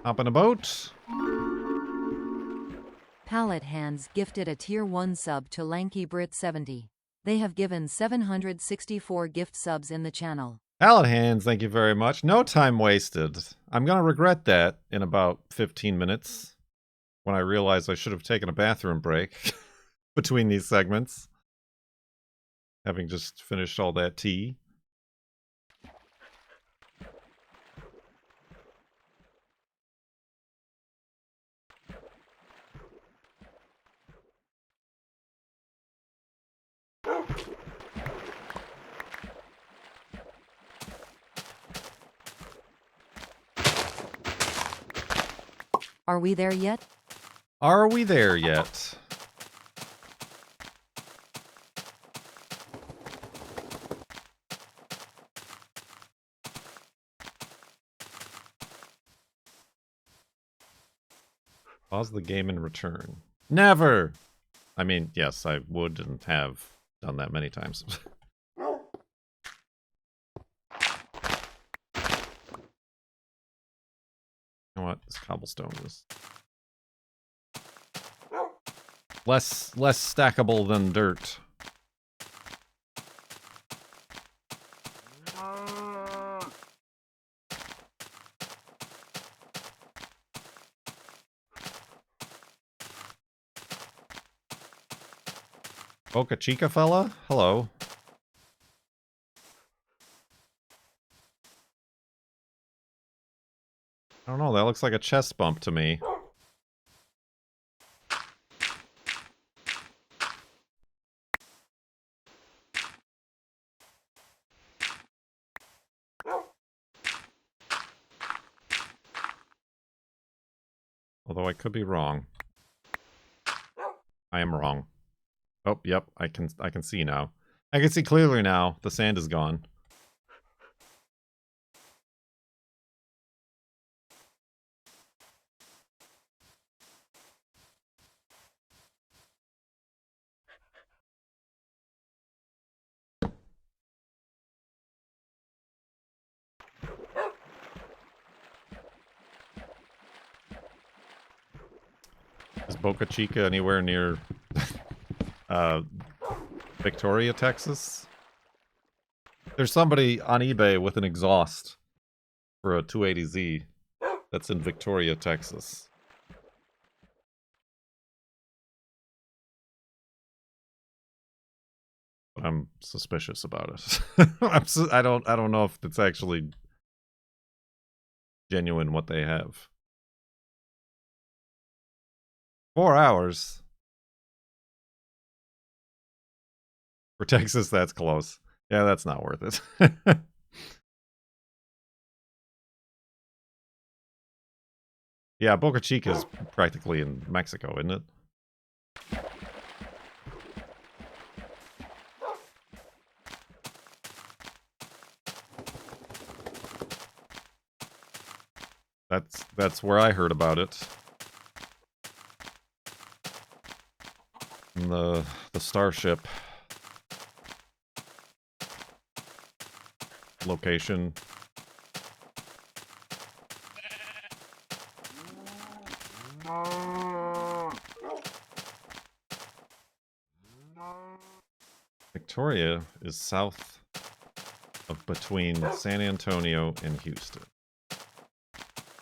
Hop in a boat. Pallet Hands gifted a Tier 1 sub to Lanky Brit 70. They have given 764 gift subs in the channel. Pallet Hands, thank you very much. No time wasted. I'm going to regret that in about 15 minutes when I realize I should have taken a bathroom break between these segments, having just finished all that tea. Are we there yet? Are we there yet? Pause the game and return. Never! I mean, yes, I would and have done that many times. You know what? This cobblestone is less stackable than dirt. Boca Chica fella? Hello. I don't know, that looks like a chest bump to me. Although I could be wrong. I am wrong. Oh, yep, I can see now. I can see clearly now. The sand is gone. Is Boca Chica anywhere near Victoria, Texas? There's somebody on eBay with an exhaust for a 280Z that's in Victoria, Texas. But I'm suspicious about it. I don't know if it's actually genuine what they have. 4 hours. For Texas, that's close. Yeah, that's not worth it. Yeah, Boca Chica is practically in Mexico, isn't it? That's where I heard about it. And the starship location. Victoria is south of between San Antonio and Houston. I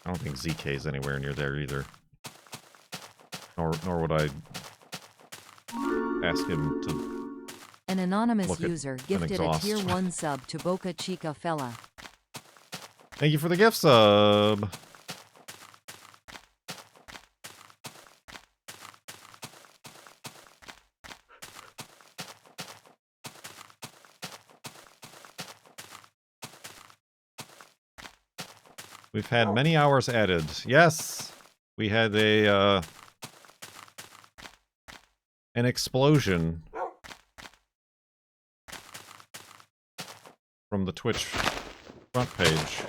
don't think ZK is anywhere near there either. Nor would I ask him to. An anonymous Look at user an gifted a exhaust. tier 1 sub to Boca Chica fella. Thank you for the gift sub. We've had many hours added. Yes, we had an explosion from the Twitch front page.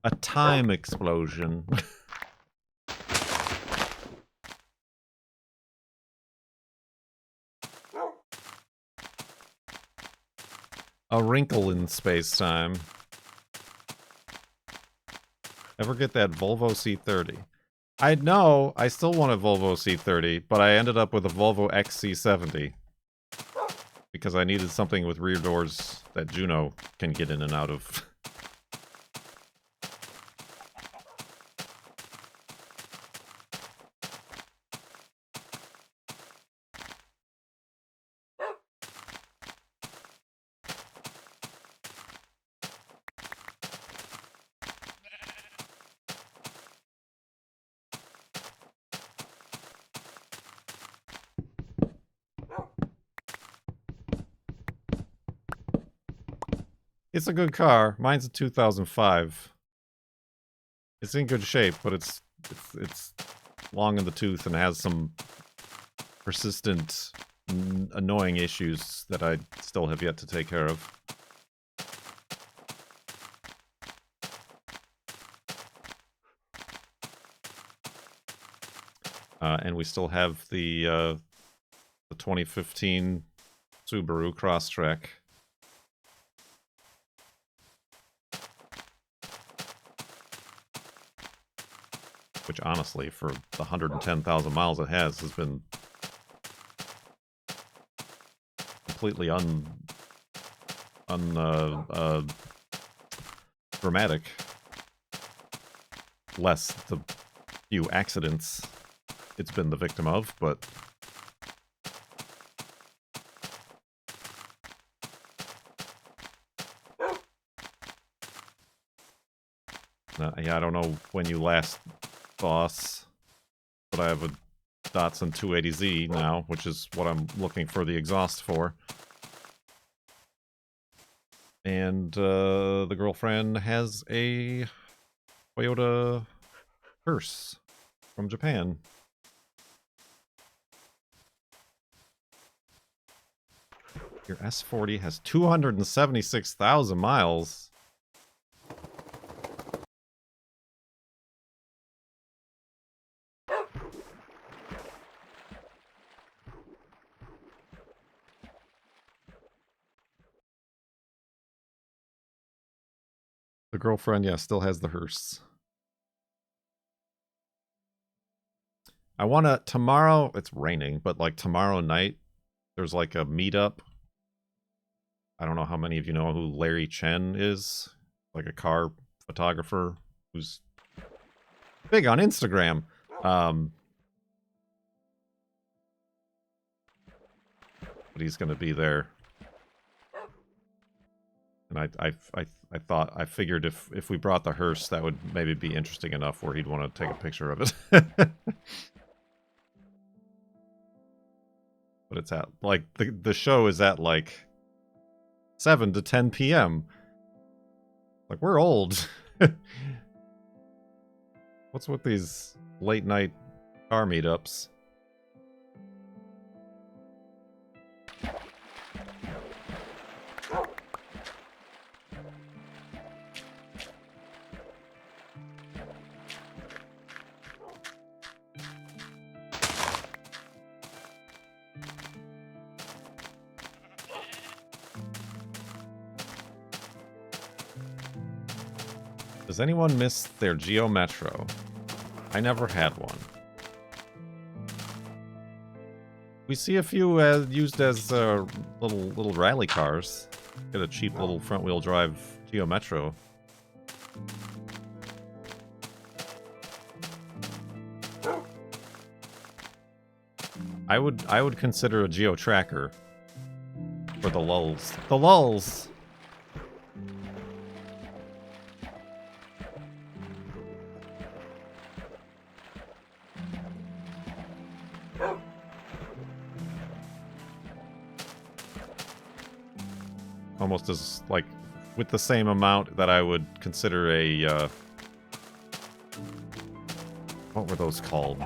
A time explosion. A wrinkle in space-time. Ever get that Volvo C30? I know, I still want a Volvo C30, but I ended up with a Volvo XC70. Because I needed something with rear doors that Juno can get in and out of. It's a good car. Mine's a 2005. It's in good shape, but it's it's long in the tooth and has some persistent, annoying issues that I still have yet to take care of. And we still have the 2015 Subaru Crosstrek. Which honestly, for the 110,000 miles it has been completely dramatic. Less the few accidents it's been the victim of, but yeah, I don't know when you last saw us, but I have a Datsun 280Z now, which is what I'm looking for the exhaust for. And the girlfriend has a Toyota Hearse from Japan. Your S40 has 276,000 miles. The girlfriend, yeah, still has the hearse. I want to, tomorrow, it's raining, but like tomorrow night, there's like a meetup. I don't know how many of you know who Larry Chen is. Like a car photographer who's big on Instagram. But he's going to be there. And I figured if we brought the hearse, that would maybe be interesting enough where he'd want to take a picture of it. But it's at, like, the show is at, like, 7 to 10 p.m. Like, we're old. What's with these late night car meetups? Does anyone miss their Geo Metro? I never had one. We see a few used as little rally cars. Get a cheap little front-wheel drive Geo Metro. I would consider a Geo Tracker for the lulz. The lulz. Almost as, like, with the same amount that I would consider a, what were those called?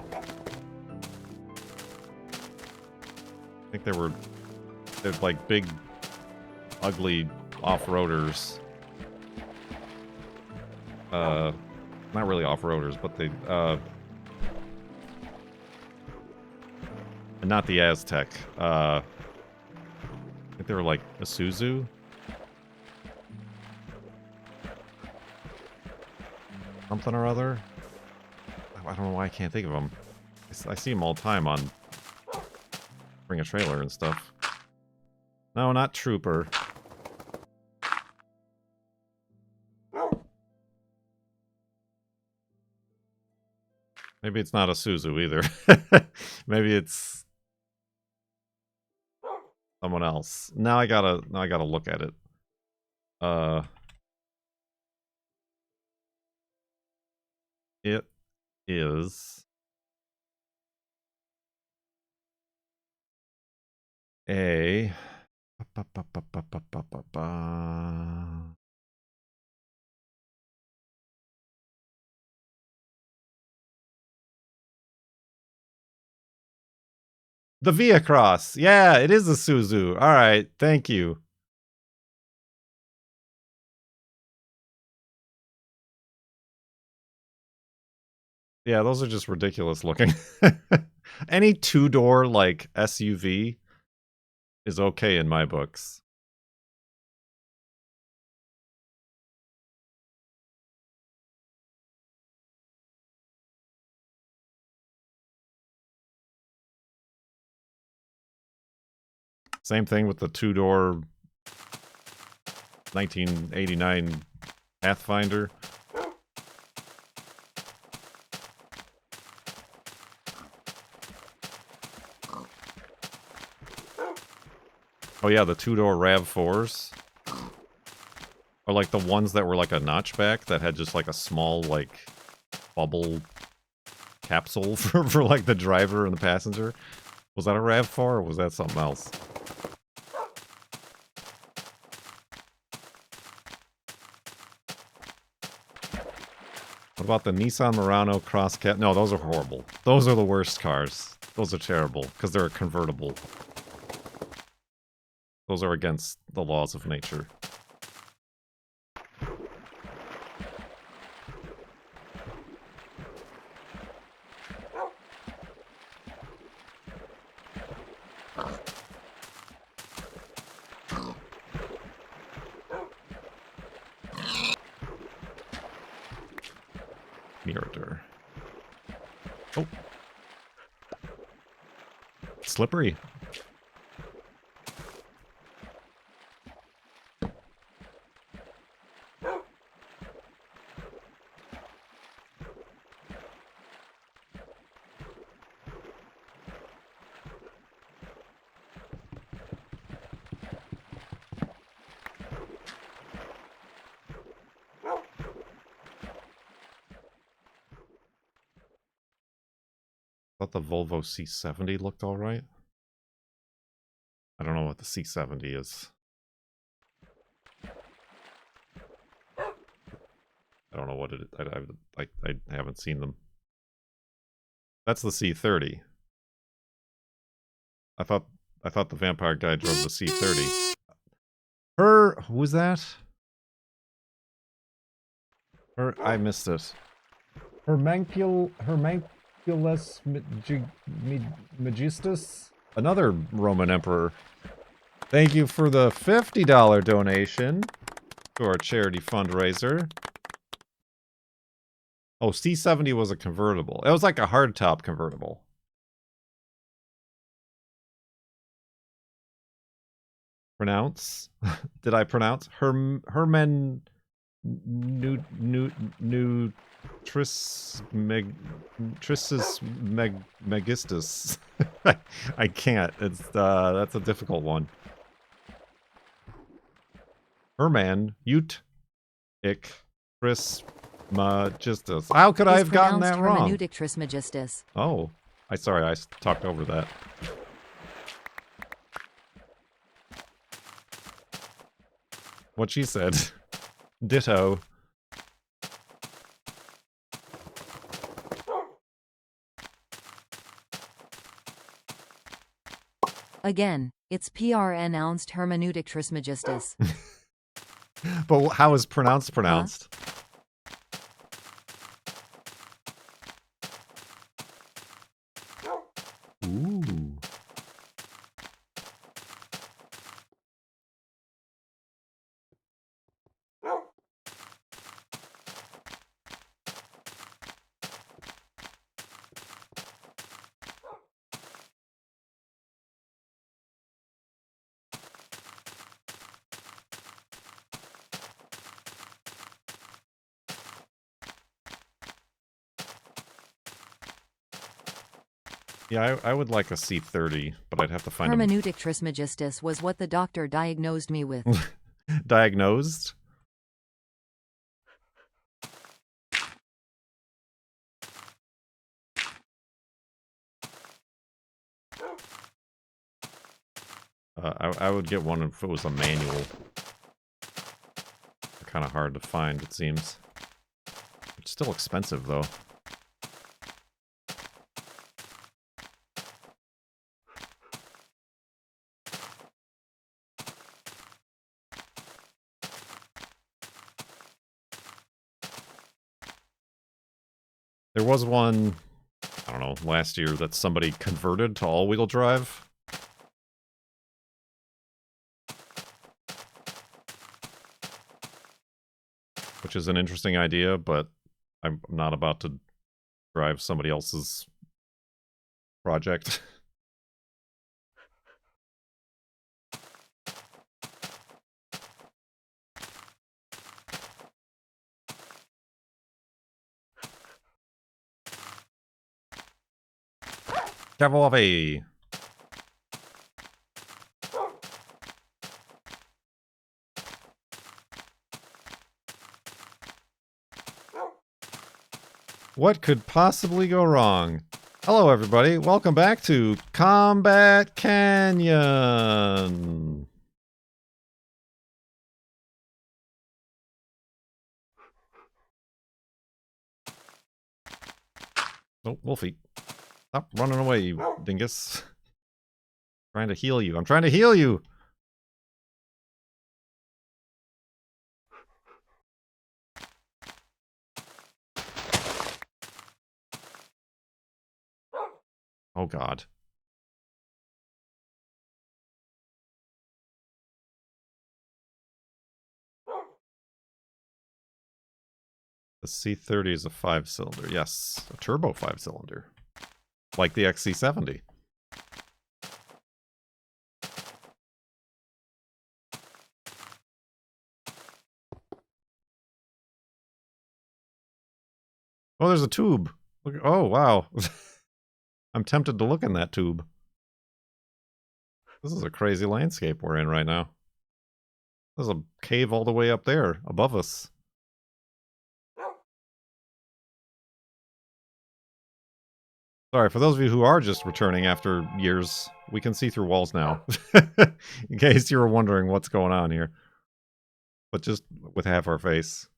I think they're like big, ugly off-roaders. Not really off-roaders, but they, and not the Aztec. I think they were like Isuzu. Something or other. I don't know why I can't think of them. I see them all the time on Bring a Trailer and stuff. No, not Trooper. Maybe it's not a Suzu either. Maybe it's someone else. Now I gotta look at it. It is a The Via Cross. Yeah, it is a Suzu. All right, thank you. Yeah, those are just ridiculous looking. Any two-door like SUV is okay in my books. Same thing with the two-door 1989 Pathfinder. Oh yeah, the two-door RAV4s. Or like the ones that were like a notchback that had just like a small like bubble capsule for like the driver and the passenger. Was that a RAV4 or was that something else? What about the Nissan Murano Crosscat? No, those are horrible. Those are the worst cars. Those are terrible because they're a convertible. Those are against the laws of nature. Mirador. Oh. Slippery. Thought the Volvo C70 looked all right. I don't know what the C70 is. I don't know what it is. I haven't seen them. That's the C30. I thought the vampire guy drove the C30. Who was that? I missed it. Hermanculus Magistus? Another Roman emperor. Thank you for the $50 donation to our charity fundraiser. Oh, C70 was a convertible. It was like a hardtop convertible. Pronounce? Did I pronounce? Herman Trissus Megistus. I can't. It's that's a difficult one. Herman Trismegistus. How could I have gotten that wrong? Trismegistus. Oh, sorry, I talked over that. What she said. Ditto. Again, it's PR-announced hermeneutic Trismegistus. But how is pronounced? Ooh. Yeah, I would like a C30, but I'd have to find hermeneutic Trismegistus was what the doctor diagnosed me with. Diagnosed? I would get one if it was a manual. Kind of hard to find, it seems. It's still expensive, though. There was one, I don't know, last year that somebody converted to all-wheel drive. Which is an interesting idea, but I'm not about to drive somebody else's project. Cavalry. What could possibly go wrong? Hello, everybody. Welcome back to Combat Canyon. Oh, Wolfie. Stop running away, you dingus. Trying to heal you. I'm trying to heal you! Oh, God. The C30 is a 5-cylinder. Yes, a turbo 5-cylinder. Like the XC70. Oh, there's a tube. Look. Oh, wow. I'm tempted to look in that tube. This is a crazy landscape we're in right now. There's a cave all the way up there, above us. Sorry, for those of you who are just returning after years, we can see through walls now. In case you were wondering what's going on here. But just with half our face.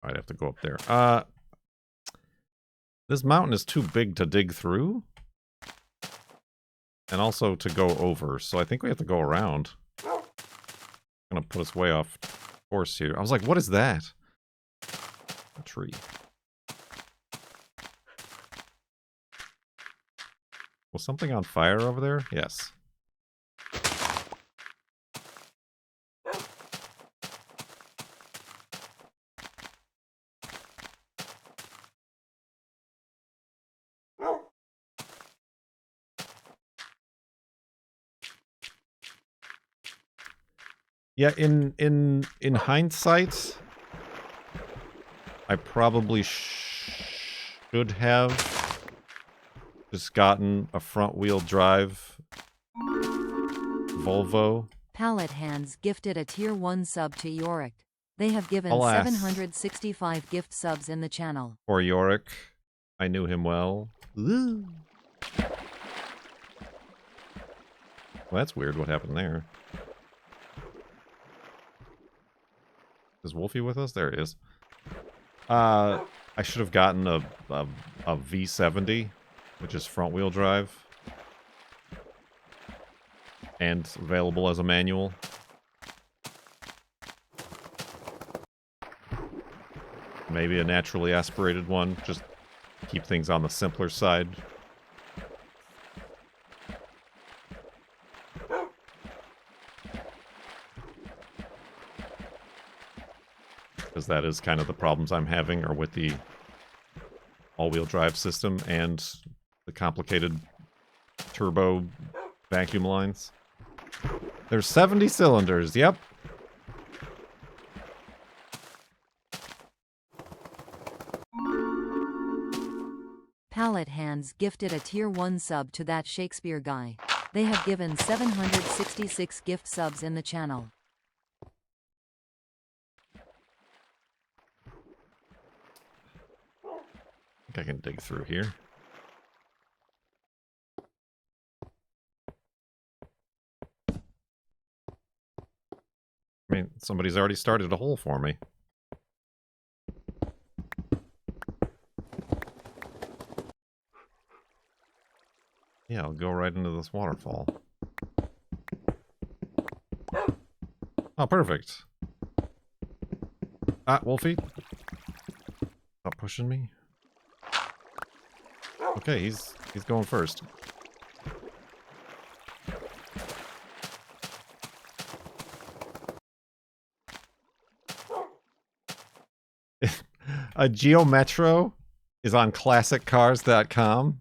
I'd have to go up there. This mountain is too big to dig through. And also to go over, so I think we have to go around. Gonna put us way off course here. I was like, what is that? A tree. Was something on fire over there? Yes. Yeah, in hindsight, I probably should have just gotten a front-wheel drive Volvo. Pallet Hands gifted a Tier 1 sub to Yorick. They have given Alas. 765 gift subs in the channel. For Yorick, I knew him well. Ooh. Well, that's weird what happened there. Is Wolfie with us? There he is. I should have gotten a V70, which is front-wheel drive. And available as a manual. Maybe a naturally aspirated one. Just keep things on the simpler side. Because that is kind of the problems I'm having, are with the all-wheel drive system and the complicated turbo vacuum lines. There's 70 cylinders, yep. Pallet Hands gifted a Tier 1 sub to that Shakespeare guy. They have given 766 gift subs in the channel. I think I can dig through here. I mean, somebody's already started a hole for me. Yeah, I'll go right into this waterfall. Oh, perfect. Ah, Wolfie. Stop pushing me. Okay, he's going first. A Geometro is on classiccars.com.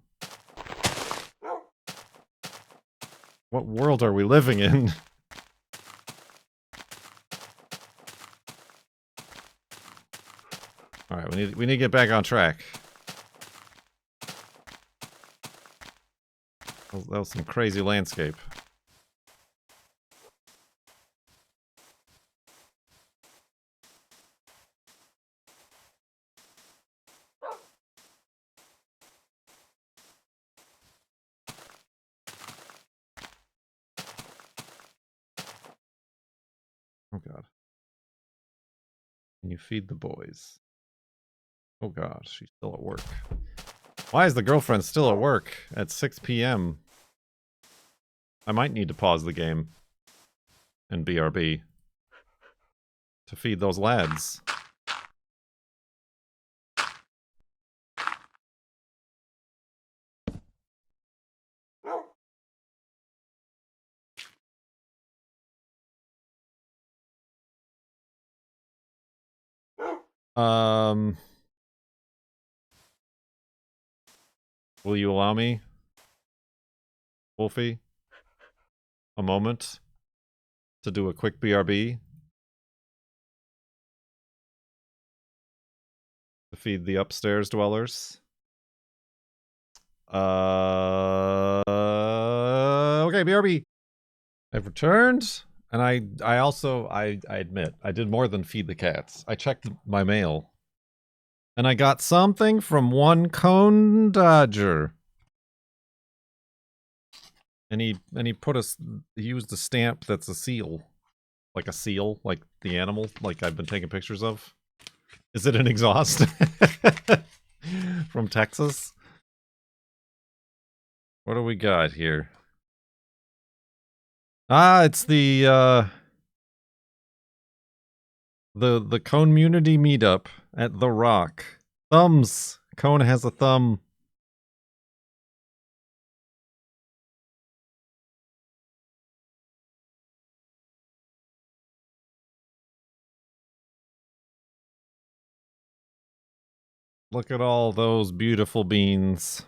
What world are we living in? All right, we need to get back on track. That was some crazy landscape. Oh god. Can you feed the boys? Oh god, she's still at work. Why is the girlfriend still at work at 6 p.m.? I might need to pause the game and BRB to feed those lads. Will you allow me, Wolfie, a moment to do a quick BRB to feed the upstairs dwellers? Okay, BRB. I've returned, and I also admit I did more than feed the cats. I checked my mail, and I got something from one Cone Dodger. And he used a stamp that's a seal. Like a seal, like the animal, like I've been taking pictures of. Is it an exhaust? From Texas? What do we got here? Ah, it's the Cone Community Meetup at The Rock. Thumbs. Cone has a thumb. Look at all those beautiful beans.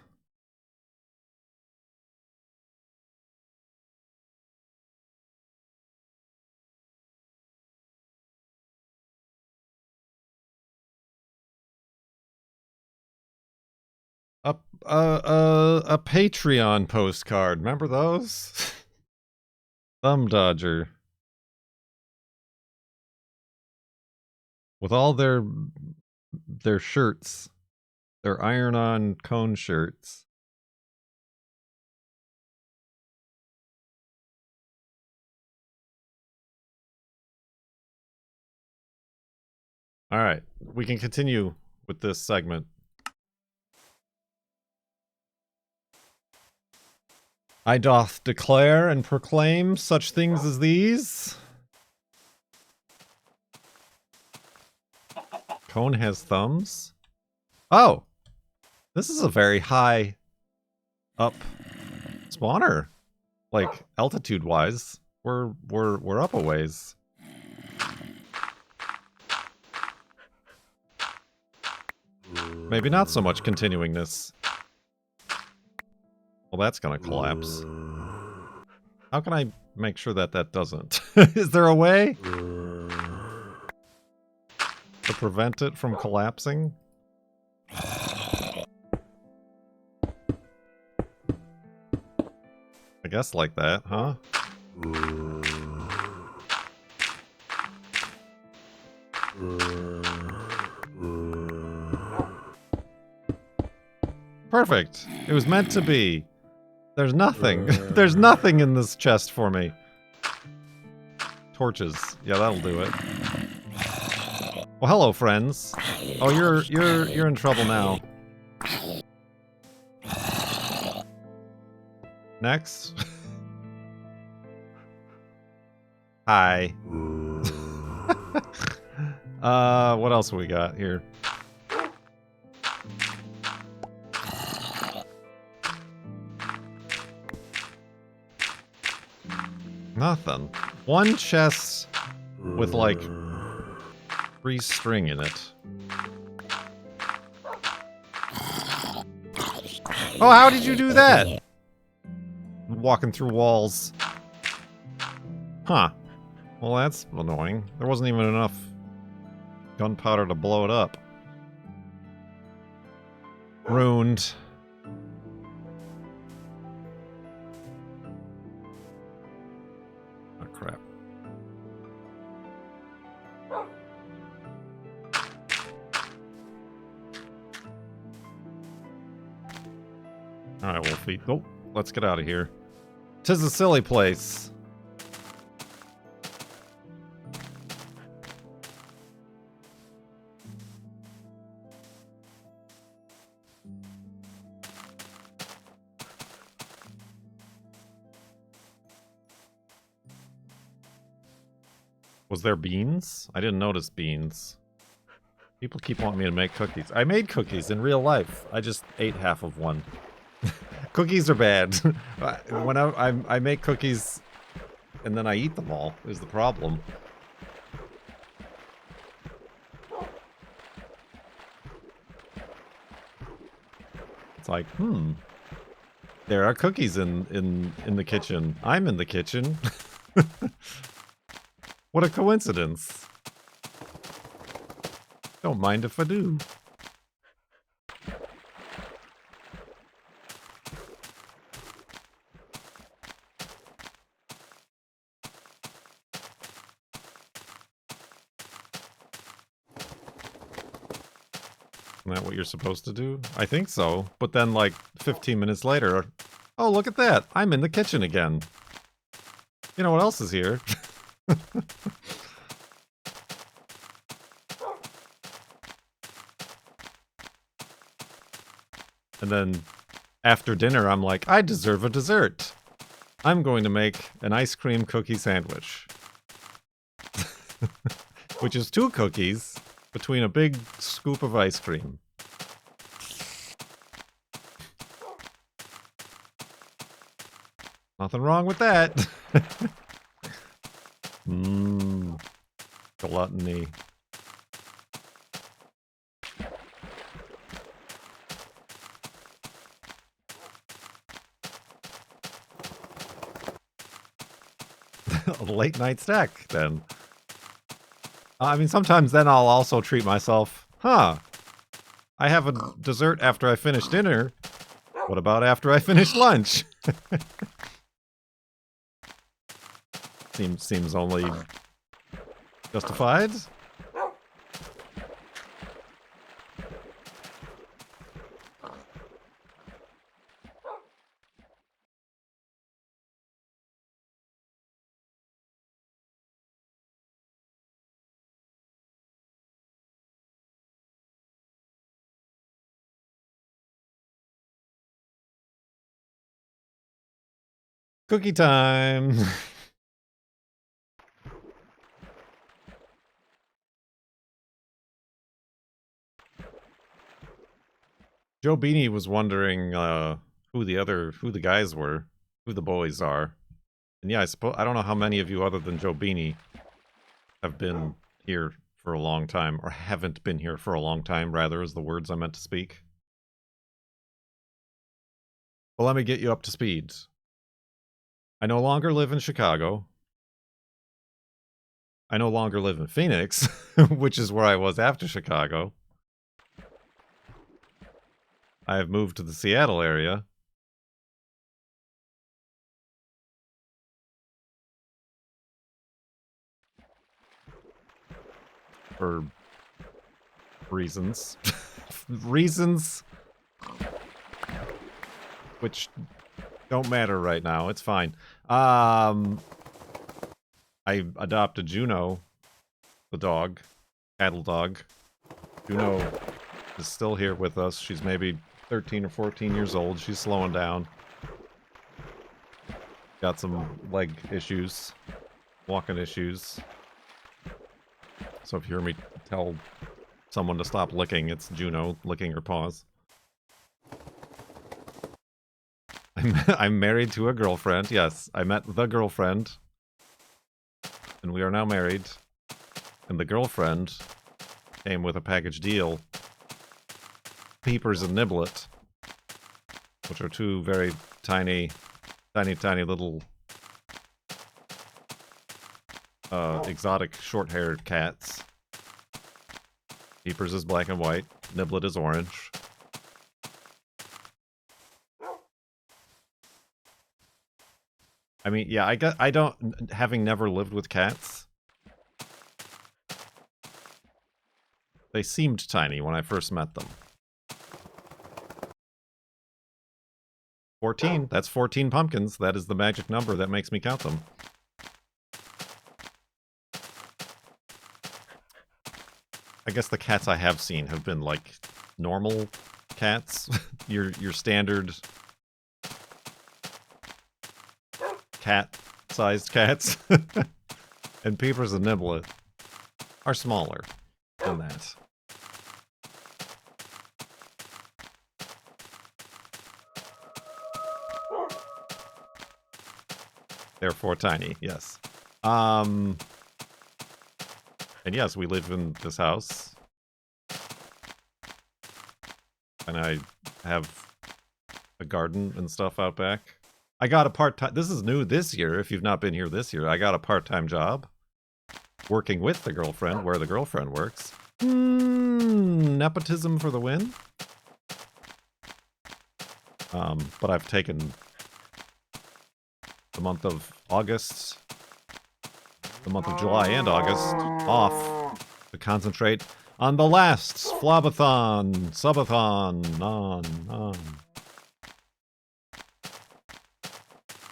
A Patreon postcard. Remember those? Thumb Dodger. With all their shirts. Their iron-on Cone shirts. All right, we can continue with this segment. I doth declare and proclaim such things as these. Cone has thumbs. Oh, this is a very high up spawner. Like altitude wise, we're up a ways. Maybe not so much continuing this. Well, that's gonna collapse. How can I make sure that that doesn't? Is there a way to prevent it from collapsing? I guess like that, huh? Perfect. It was meant to be. There's nothing. There's nothing in this chest for me. Torches. Yeah, that'll do it. Well, hello, friends. Oh, you're in trouble now. Next. Hi. What else we got here? Nothing. One chest with like 3 string in it. Oh, how did you do that? Walking through walls. Huh. Well, that's annoying. There wasn't even enough gunpowder to blow it up. Ruined. Oh, crap. Alright, Wolfie. Oh, let's get out of here. 'Tis a silly place. Was there beans? I didn't notice beans. People keep wanting me to make cookies. I made cookies in real life. I just ate half of one. Cookies are bad. When I make cookies and then I eat them all is the problem. It's like, there are cookies in the kitchen. I'm in the kitchen. What a coincidence. Don't mind if I do. Isn't that what you're supposed to do? I think so. But then, like, 15 minutes later, oh, look at that. I'm in the kitchen again. You know what else is here? And then, after dinner, I'm like, I deserve a dessert. I'm going to make an ice cream cookie sandwich. Which is 2 cookies between a big scoop of ice cream. Nothing wrong with that. Gluttony. A late night snack, then. I mean, sometimes then I'll also treat myself. I have a dessert after I finish dinner. What about after I finish lunch? Seems only justified. Cookie time. Joe Beanie was wondering who the guys were, who the boys are. And yeah, I don't know how many of you other than Joe Beanie have been here for a long time, or haven't been here for a long time, rather, is the words I meant to speak. Well, let me get you up to speed. I no longer live in Chicago. I no longer live in Phoenix, which is where I was after Chicago. I have moved to the Seattle area. For reasons. Reasons which don't matter right now. It's fine. I adopted Juno, the dog, cattle dog. Juno is still here with us. She's maybe 13 or 14 years old. She's slowing down. Got some leg issues, walking issues. So if you hear me tell someone to stop licking, it's Juno licking her paws. I'm married to a girlfriend. Yes, I met the girlfriend. And we are now married. And the girlfriend came with a package deal. Peepers and Niblet. Which are two very tiny little exotic short-haired cats. Peepers is black and white. Niblet is orange. I mean, yeah, I don't, having never lived with cats, they seemed tiny when I first met them. 14, that's 14 pumpkins. That is the magic number that makes me count them. I guess the cats I have seen have been like normal cats, your standard cat-sized cats. And Peepers and Niblet are smaller than that. Therefore tiny, yes. And yes, we live in this house. And I have a garden and stuff out back. I got a part-time... This is new this year, if you've not been here this year. I got a part-time job. Working with the girlfriend, where the girlfriend works. Nepotism for the win. But I've taken the month of August, the month of July and August off to concentrate on the last FLoB-a-Thon Subathon. On.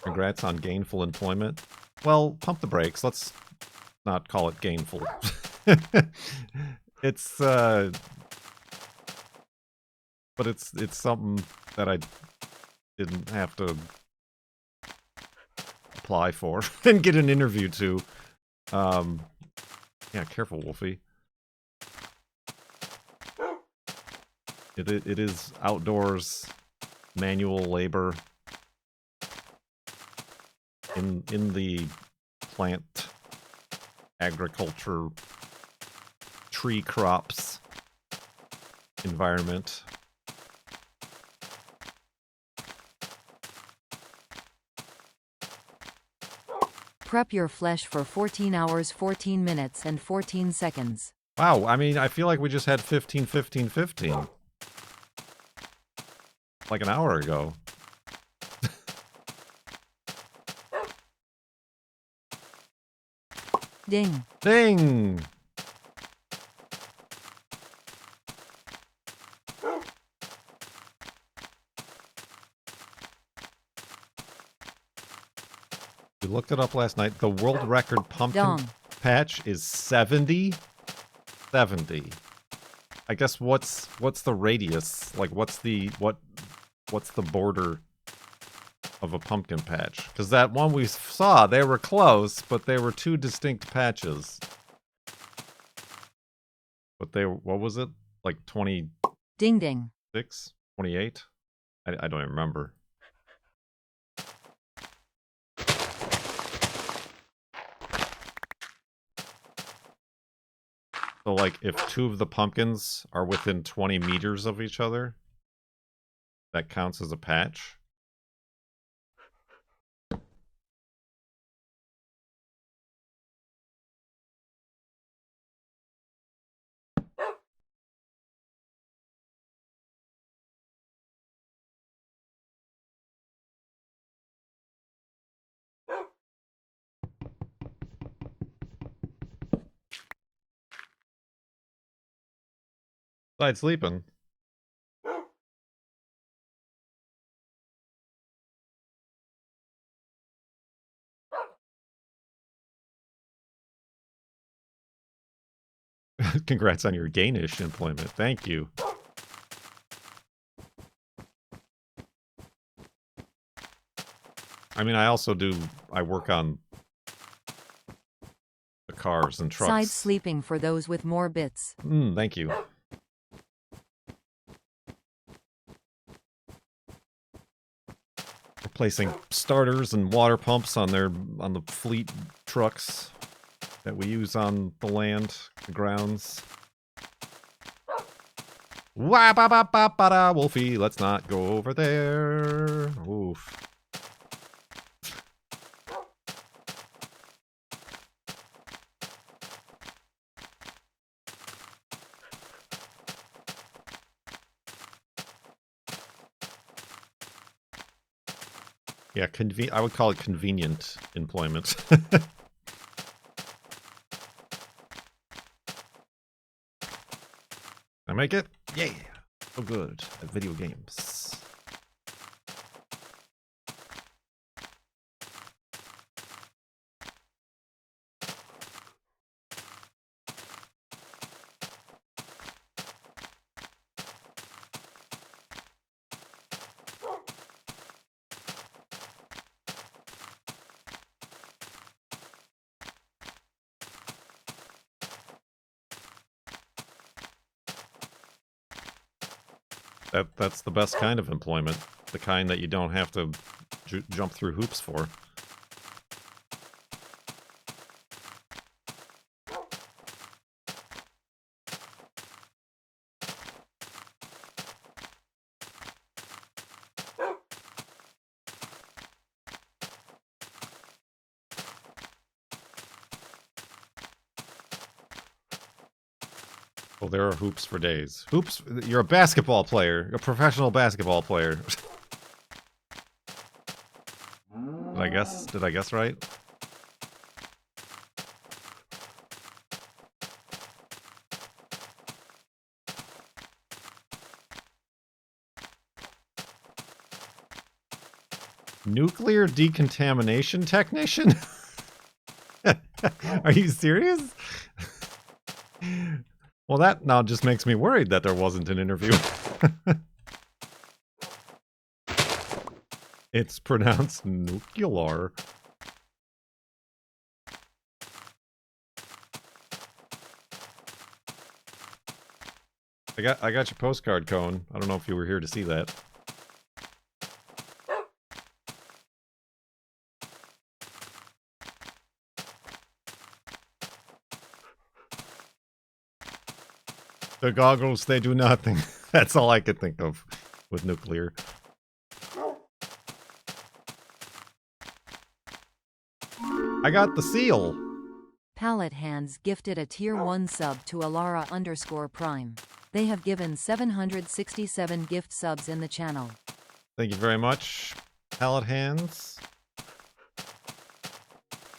Congrats on gainful employment. Well, pump the brakes. Let's not call it gainful. It's but it's something that I didn't have to apply for and get an interview to. Yeah, careful, Wolfie. It is outdoors, manual labor in the plant agriculture, tree crops environment. Prep your flesh for 14 hours, 14 minutes, and 14 seconds. Wow, I mean, I feel like we just had 15, 15, 15. Like an hour ago. Ding. Ding! We looked it up last night. The world record pumpkin Dong. patch is 70. 70. I guess what's the radius? Like what's the border of a pumpkin patch? Because that one we saw, they were close, but they were two distinct patches. But they, what was it? Like 26? Ding ding. 28? I don't even remember. So, like, if two of the pumpkins are within 20 meters of each other, that counts as a patch? Besides sleeping. Congrats on your Gainish employment. Thank you. I mean, I work on the cars and trucks. Side sleeping for those with more bits. Thank you. Replacing starters and water pumps on the fleet trucks that we use on the land, the grounds. Wah ba ba ba ba da, Wolfie. Let's not go over there. Oof. Yeah, I would call it convenient employment. I make it? Yeah. So good at video games. That's the best kind of employment. The kind that you don't have to jump through hoops for. Well, there are hoops for days. Hoops, you're a basketball player. A professional basketball player. Did I guess right? Nuclear decontamination technician? Are you serious? Well, that now just makes me worried that there wasn't an interview. It's pronounced nuclear. I got your postcard, Cone. I don't know if you were here to see that. The goggles, they do nothing. That's all I could think of with nuclear. I got the seal. Pallet Hands gifted a Tier 1 sub to Alara_Prime. They have given 767 gift subs in the channel. Thank you very much, Pallet Hands.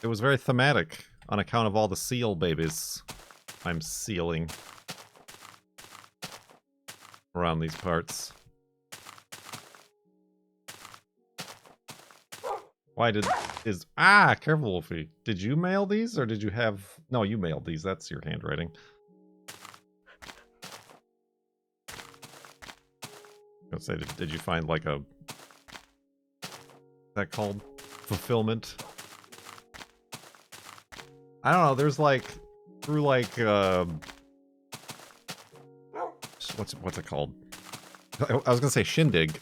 It was very thematic on account of all the seal babies I'm sealing around these parts. Careful, Wolfie. Did you mail these or did you have... No, you mailed these. That's your handwriting. I was gonna say, did you find like a... What's that called? Fulfillment? I don't know, there's like... Through like, what's it called? I was gonna say Shindig.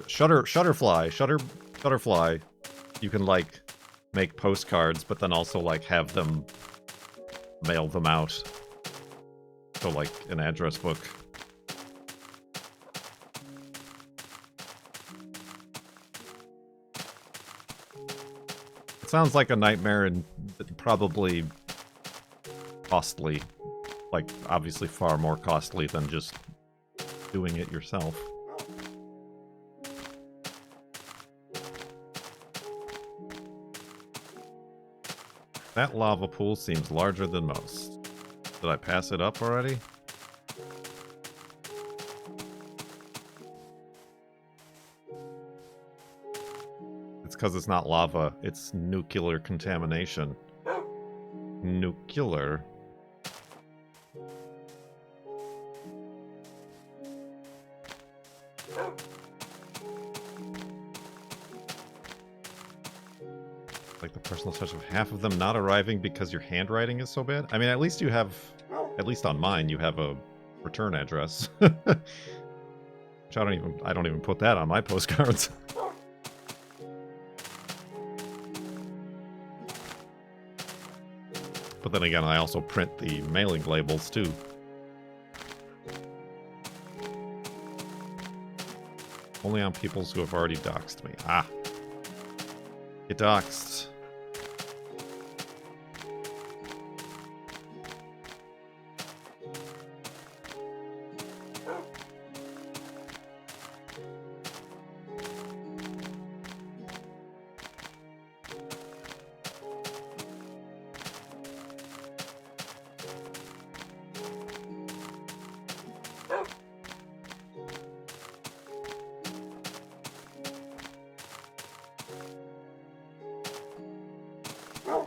Shutterfly. You can like make postcards, but then also like have them mail them out. So like an address book. It sounds like a nightmare and probably costly. Like obviously far more costly than just doing it yourself. That lava pool seems larger than most. Did I pass it up already? It's because it's not lava, it's nuclear contamination. Nuclear. Like the personal touch of half of them not arriving because your handwriting is so bad. I mean, at least you have, at least on mine, you have a return address. Which I don't even put that on my postcards. But then again, I also print the mailing labels too. Only on peoples who have already doxed me. Ah. Get doxed.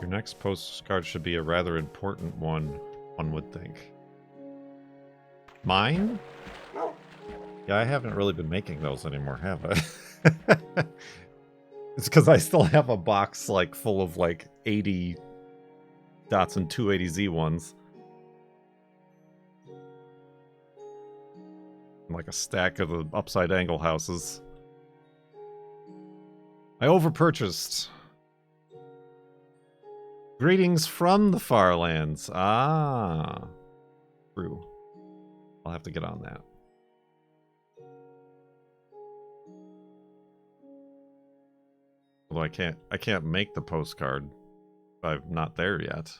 Your next postcard should be a rather important one would think. Mine? Yeah, I haven't really been making those anymore, have I? It's because I still have a box, like, full of, like, 80 dots and 280Z ones. Like a stack of the upside angle houses. I overpurchased. Greetings from the farlands. Ah. True. I'll have to get on that. Although I can't make the postcard. I'm not there yet.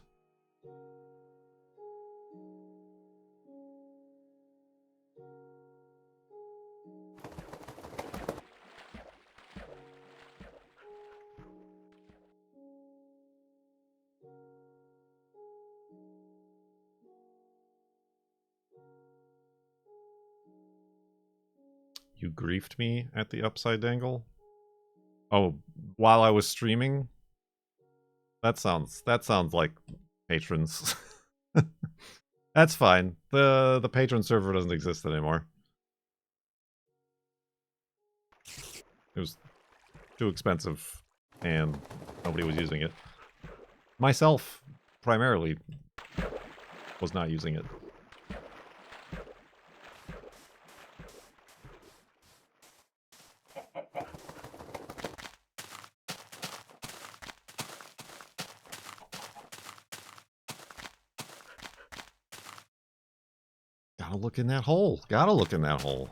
You griefed me at the upside angle? Oh, while I was streaming? That sounds like patrons. That's fine. The patron server doesn't exist anymore. It was too expensive and nobody was using it. Myself, primarily, was not using it. Gotta look in that hole. Gotta look in that hole.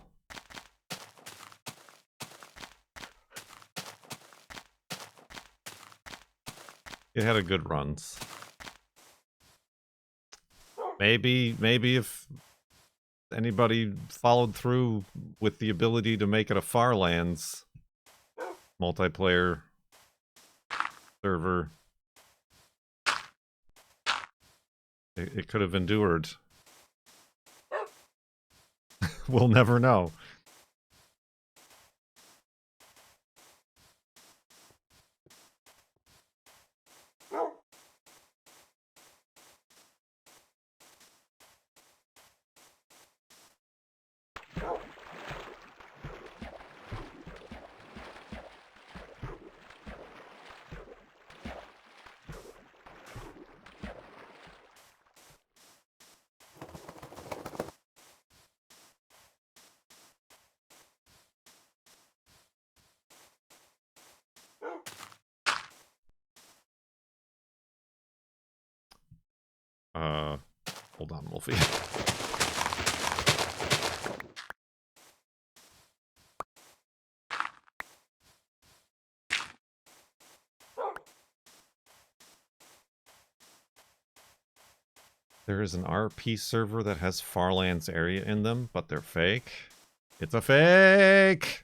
It had a good runs. Maybe if anybody followed through with the ability to make it a Farlands multiplayer server, it could have endured. We'll never know. Hold on, Wolfie. There is an RP server that has Farlands area in them, but they're fake. It's a fake!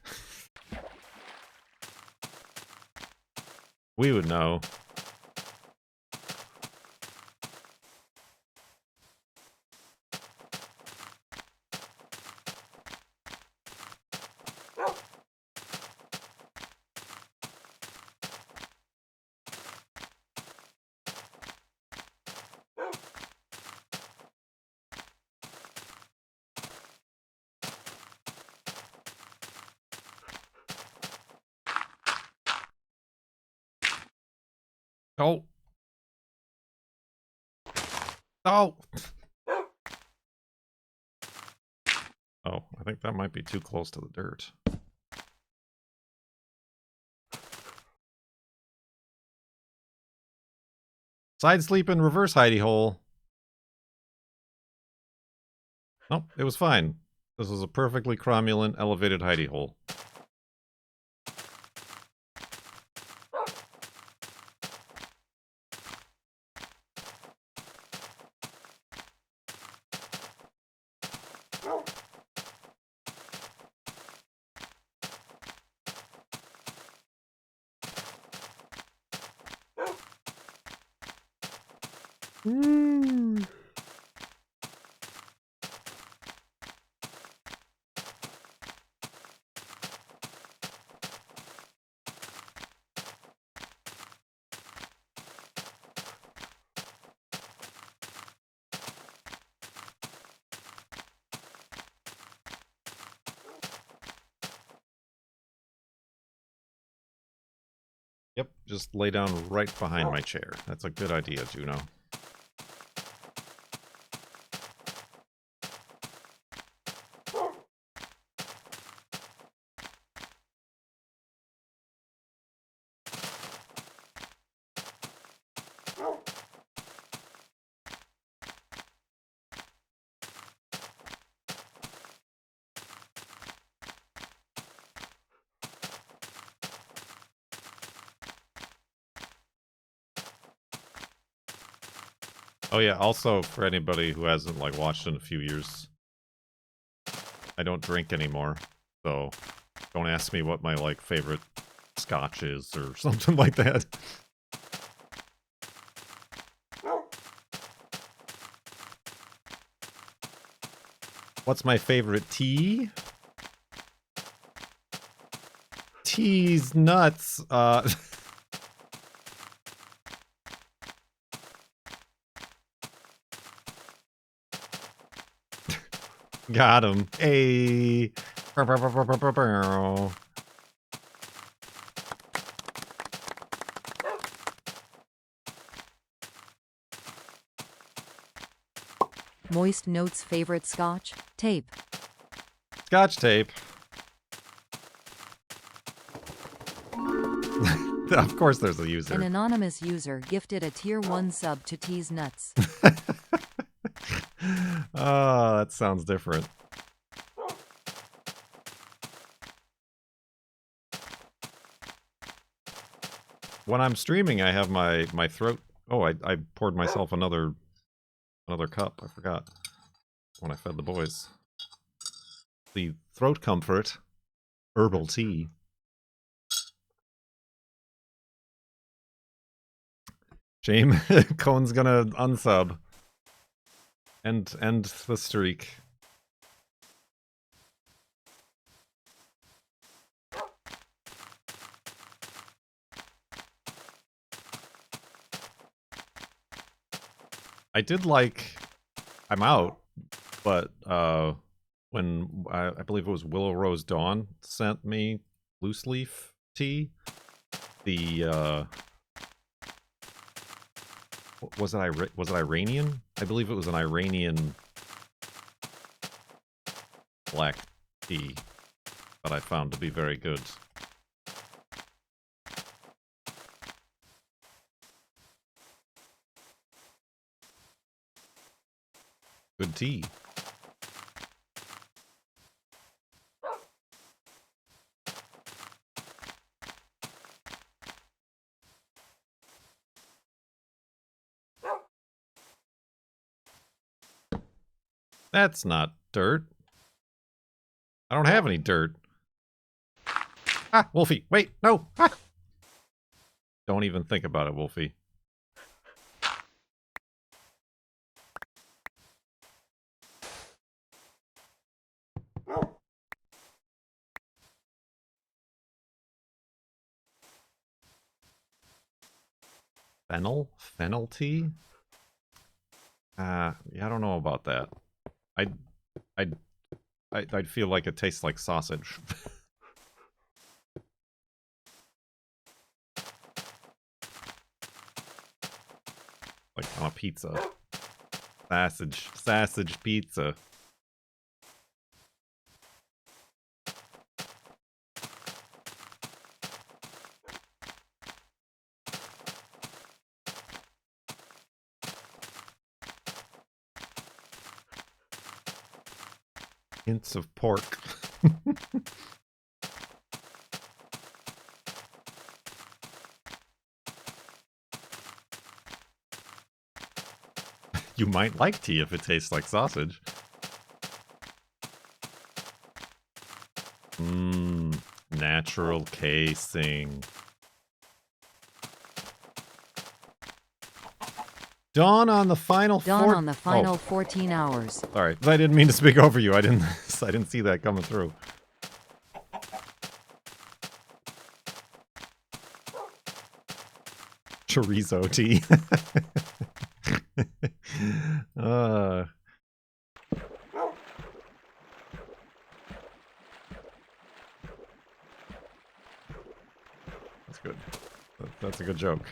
We would know. Oh. Oh. Oh, I think that might be too close to the dirt. Side sleep and reverse hidey hole. Nope, it was fine. This was a perfectly cromulent elevated hidey hole. Yep, just lay down right behind my chair. That's a good idea, Juno. Oh yeah, also for anybody who hasn't like watched in a few years, I don't drink anymore, so don't ask me what my like favorite scotch is or something like that. What's my favorite tea? Tea's nuts. Got him. Hey. Moist notes favorite scotch? Tape. Scotch tape. Of course there's a user. An anonymous user gifted a tier 1 sub to Tease Nuts. Oh, that sounds different. When I'm streaming, I have my throat. Oh, I poured myself another cup. I forgot when I fed the boys. The throat comfort herbal tea. Shame. Cone's gonna unsub. End the streak. I did like... I'm out, but when I believe it was Willow Rose Dawn sent me loose leaf tea, the was it Iranian? I believe it was an Iranian black tea that I found to be very good. Good tea. That's not dirt. I don't have any dirt. Ah, Wolfie, wait, no! Ah! Don't even think about it, Wolfie. Fennel tea? Yeah, I don't know about that. I'd feel like it tastes like sausage. Like on a pizza. Sausage pizza. Hints of pork. You might like tea if it tastes like sausage. Mmm, natural casing. Dawn on the final 14 hours. Sorry, I didn't mean to speak over you. I didn't see that coming through. Chorizo tea. That's good. That's a good joke.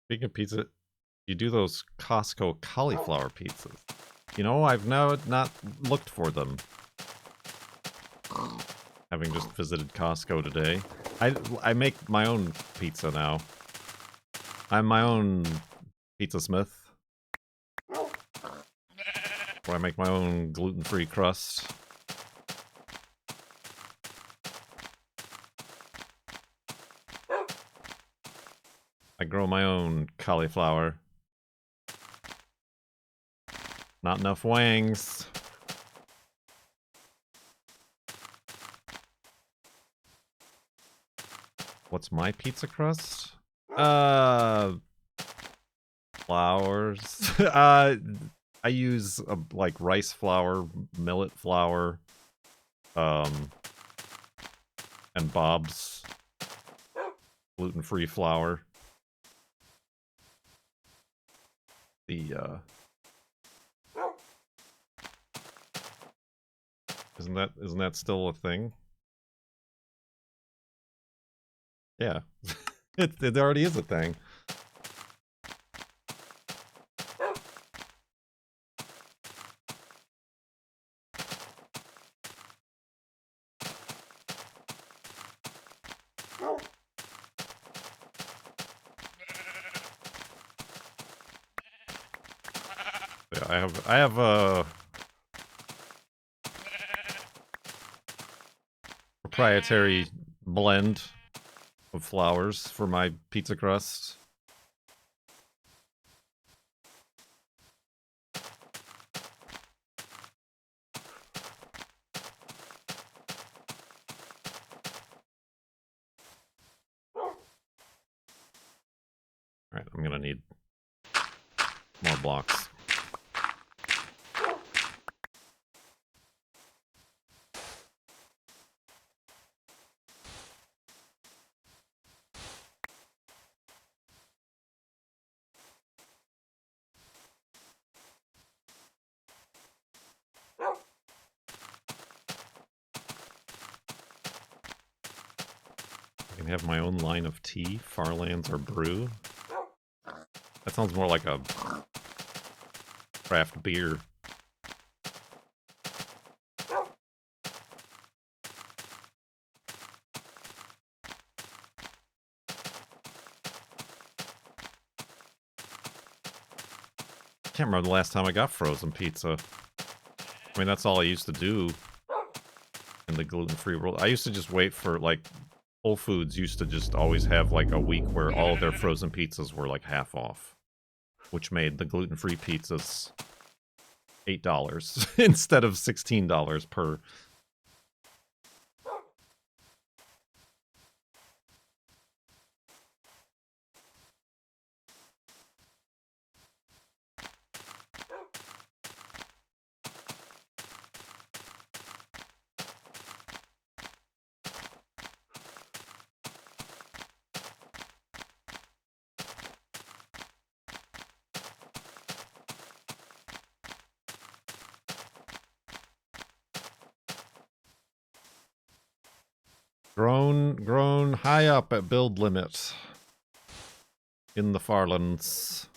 Speaking of pizza, you do those Costco cauliflower pizzas. You know, I've now not looked for them. Having just visited Costco today. I make my own pizza now. I'm my own pizza smith. Where I make my own gluten-free crust. I grow my own cauliflower. Not enough wangs. What's my pizza crust? Flours. I use like rice flour, millet flour, and Bob's gluten-free flour. Isn't that still a thing? Yeah. it already is a thing. Yeah, I have a proprietary blend of flours for my pizza crust. Alright, I'm gonna need more blocks. I can have my own line of tea, farlands or brew. That sounds more like a craft beer. Can't remember the last time I got frozen pizza. I mean, that's all I used to do in the gluten-free world. I used to just wait for, like, Whole Foods used to just always have, like, a week where all of their frozen pizzas were, like, half off. Which made the gluten-free pizzas $8 instead of $16 per. Grown high up at build limit in the farlands.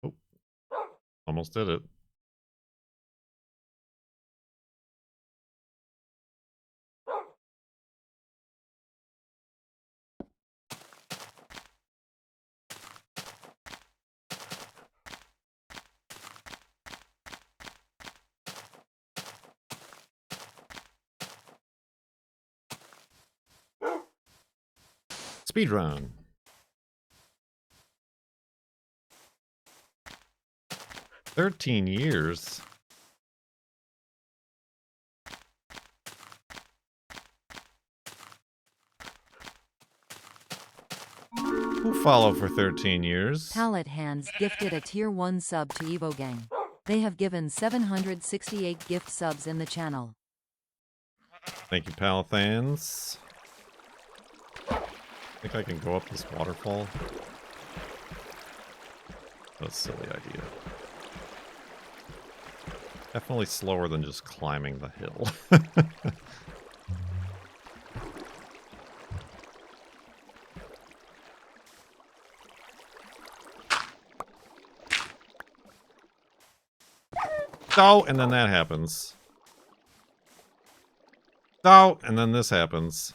Oh, almost did it. Speedrun. 13 years. Who followed for 13 years? Pallet Hands gifted a Tier 1 sub to Evo Gang. They have given 768 gift subs in the channel. Thank you, Palathans. I think I can go up this waterfall. That's a silly idea. Definitely slower than just climbing the hill. Oh, and then that happens. Oh, and then this happens.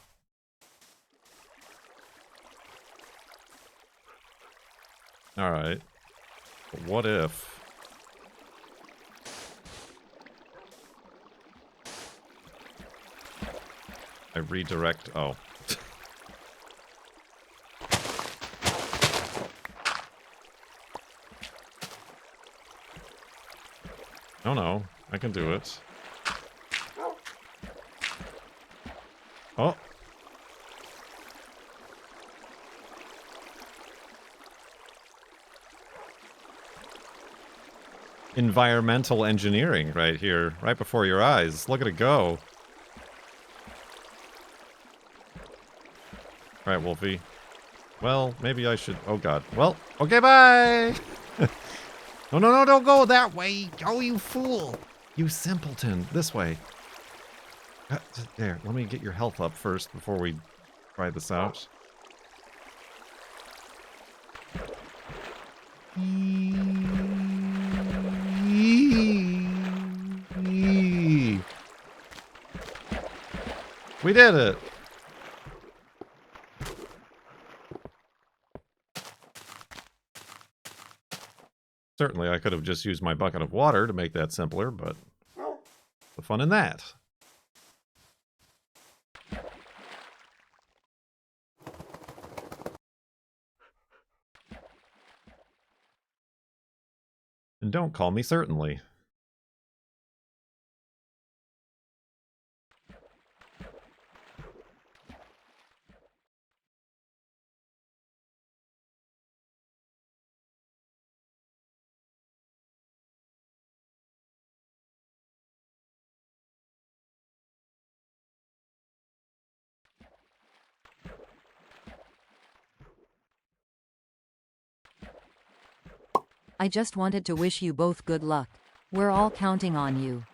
Alright. But what if... I redirect... Oh. Oh no, I can do it. Oh. Environmental engineering right here, right before your eyes. Look at it go. Alright, Wolfie. Well, maybe I should... Oh god. Well, okay, bye! No, no, no, don't go that way! Oh, you fool! You simpleton. This way. There, let me get your health up first before we try this out. We did it! Certainly, I could have just used my bucket of water to make that simpler, but the fun in that. And don't call me certainly. I just wanted to wish you both good luck. We're all counting on you.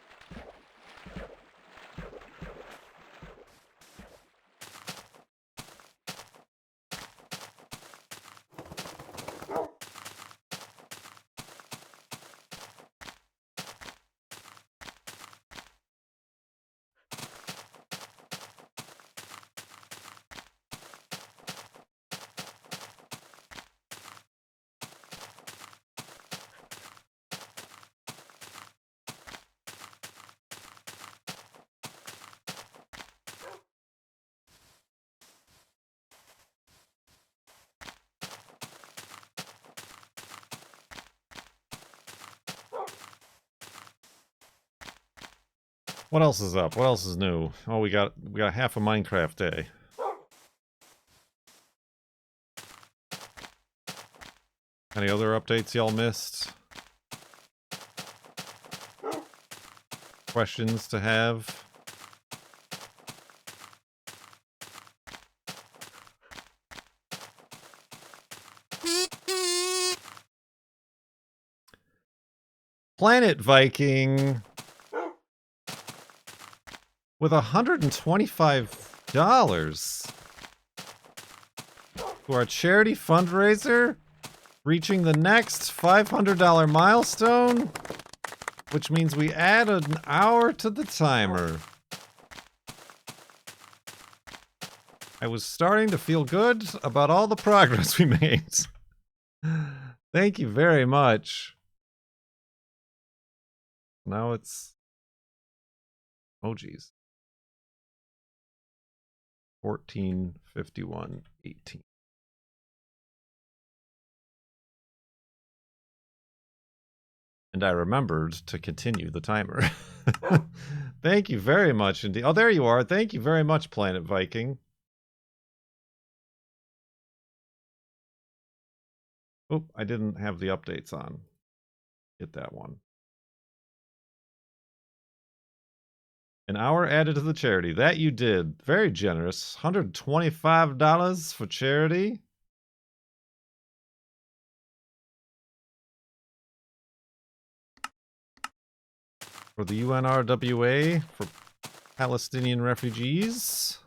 What else is up? What else is new? Oh, we got half a Minecraft day. Any other updates y'all missed? Questions to have? Planet Viking with $125 to our charity fundraiser, reaching the next $500 milestone, which means we add an hour to the timer. I was starting to feel good about all the progress we made. Thank you very much. Now it's... oh, geez. 14:51:18. And I remembered to continue the timer. Thank you very much indeed. Oh, there you are. Thank you very much, Planet Viking. Oh, I didn't have the updates on. Hit that one. An hour added to the charity. That you did. Very generous. $125 for charity. For the UNRWA, for Palestinian refugees.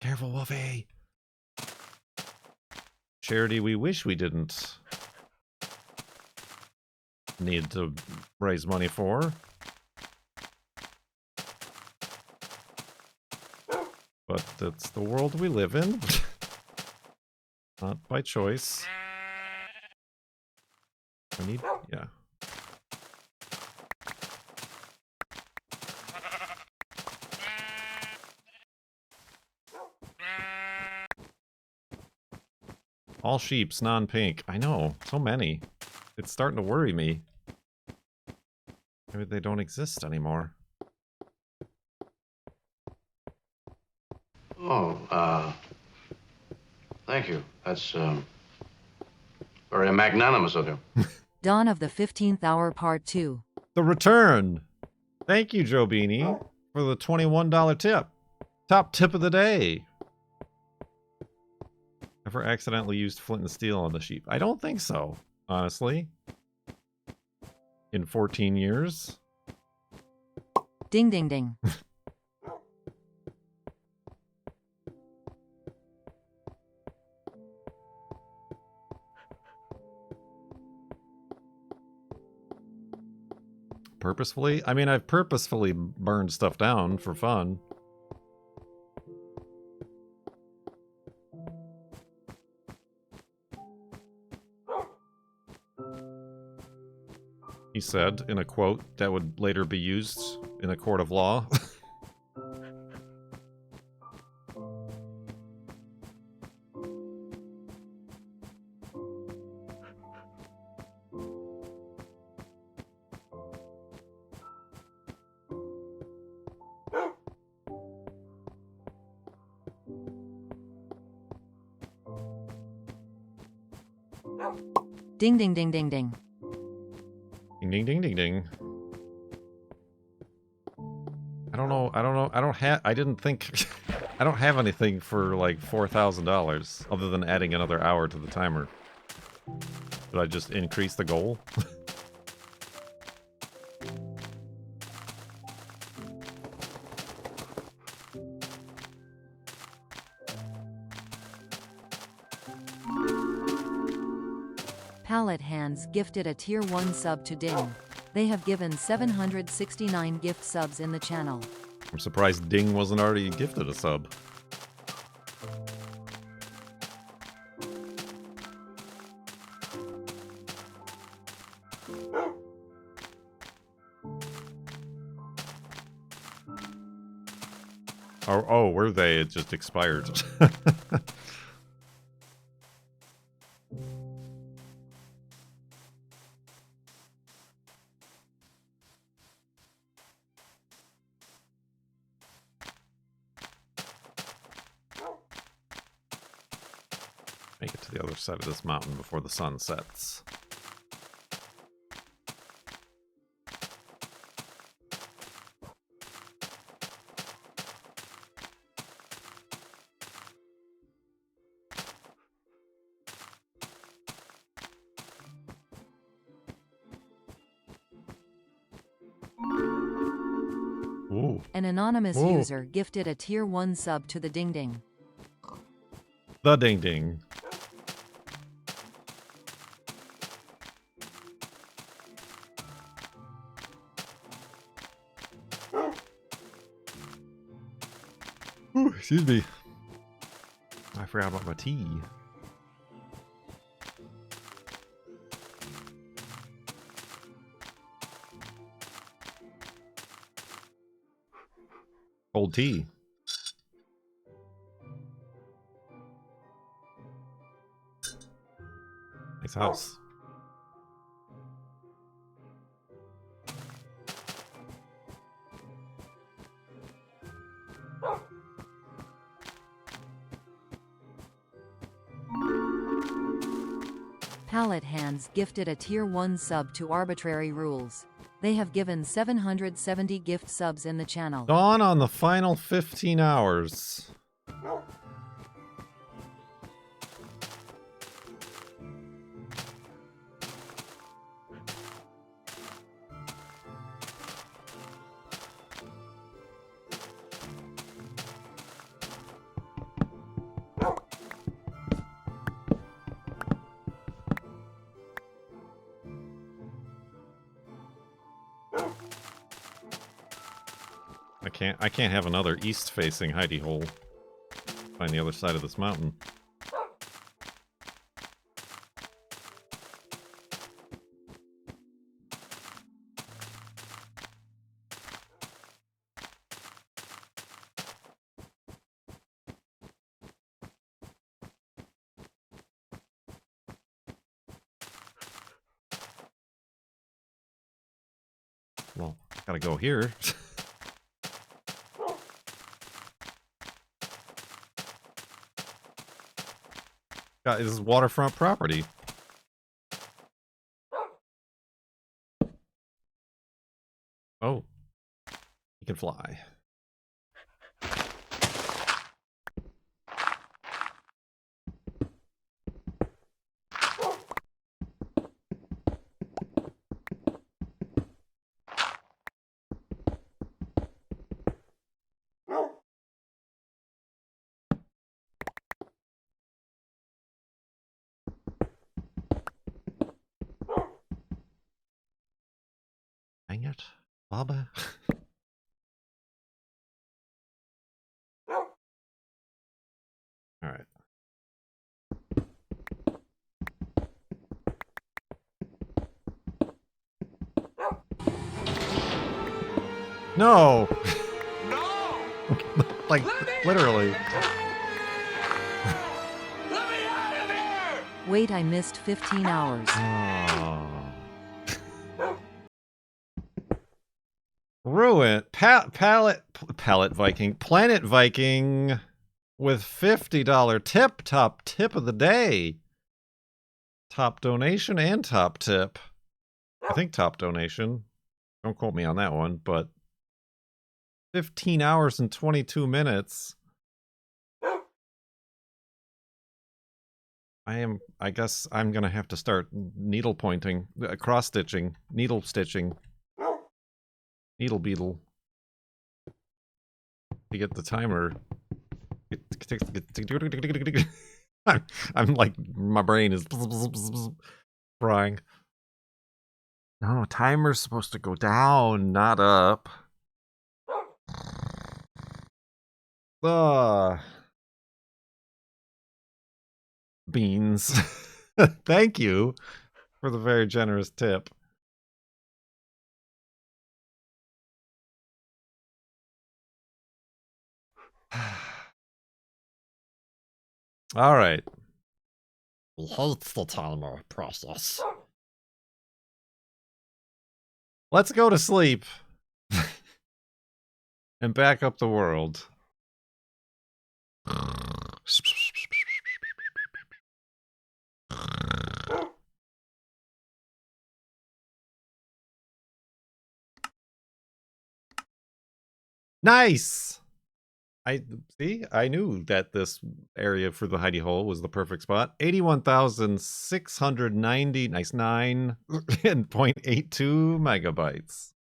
Careful, Wolfie. Charity we wish we didn't need to raise money for. But that's the world we live in. Not by choice. I need... yeah. All sheeps, non-pink. I know, so many. It's starting to worry me. Maybe they don't exist anymore. Oh, thank you. That's, very magnanimous of you. Dawn of the 15th hour part 2. The return! Thank you, Joe Beanie, for the $21 tip. Top tip of the day. Ever accidentally used flint and steel on the sheep? I don't think so, honestly. In 14 years. Ding ding ding. Purposefully? I mean, I've purposefully burned stuff down for fun. He said, in a quote that would later be used in a court of law. Ding ding ding ding ding. Ding ding ding ding ding. I don't know, I didn't think, I don't have anything for like $4,000 other than adding another hour to the timer. Did I just increase the goal? Palette Hands gifted a tier 1 sub to Ding. They have given 769 gift subs in the channel. I'm surprised Ding wasn't already gifted a sub. Oh, were they? It just expired. Make it to the other side of this mountain before the sun sets. Ooh. An anonymous Ooh. user gifted a Tier 1 sub to the Ding Ding. The Ding Ding. Ooh, excuse me. I forgot about my tea. Cold tea. Nice house. Palette Hands gifted a Tier 1 sub to Arbitrary Rules. They have given 770 gift subs in the channel. Dawn on the final 15 hours. I can't have another east-facing hidey hole. Find the other side of this mountain. Well, gotta go here. God, this is waterfront property. Oh, he can fly. Dang it, Baba. All right. No. No! Like literally. Let me out of here! Wait, I missed 15 hours. Oh. Ruin Planet Viking with $50 tip, top tip of the day. Top donation and top tip. I think top donation. Don't quote me on that one, but 15 hours and 22 minutes. I guess I'm gonna have to start needle pointing, cross stitching, needle stitching. Needle beetle. To get the timer. I'm like, my brain is frying. No, timer's supposed to go down, not up. Beans. Thank you for the very generous tip. All right. He hates the timer process. Let's go to sleep and back up the world. Nice. I knew that this area for the hidey hole was the perfect spot. 81,690, nice 9.82 megabytes.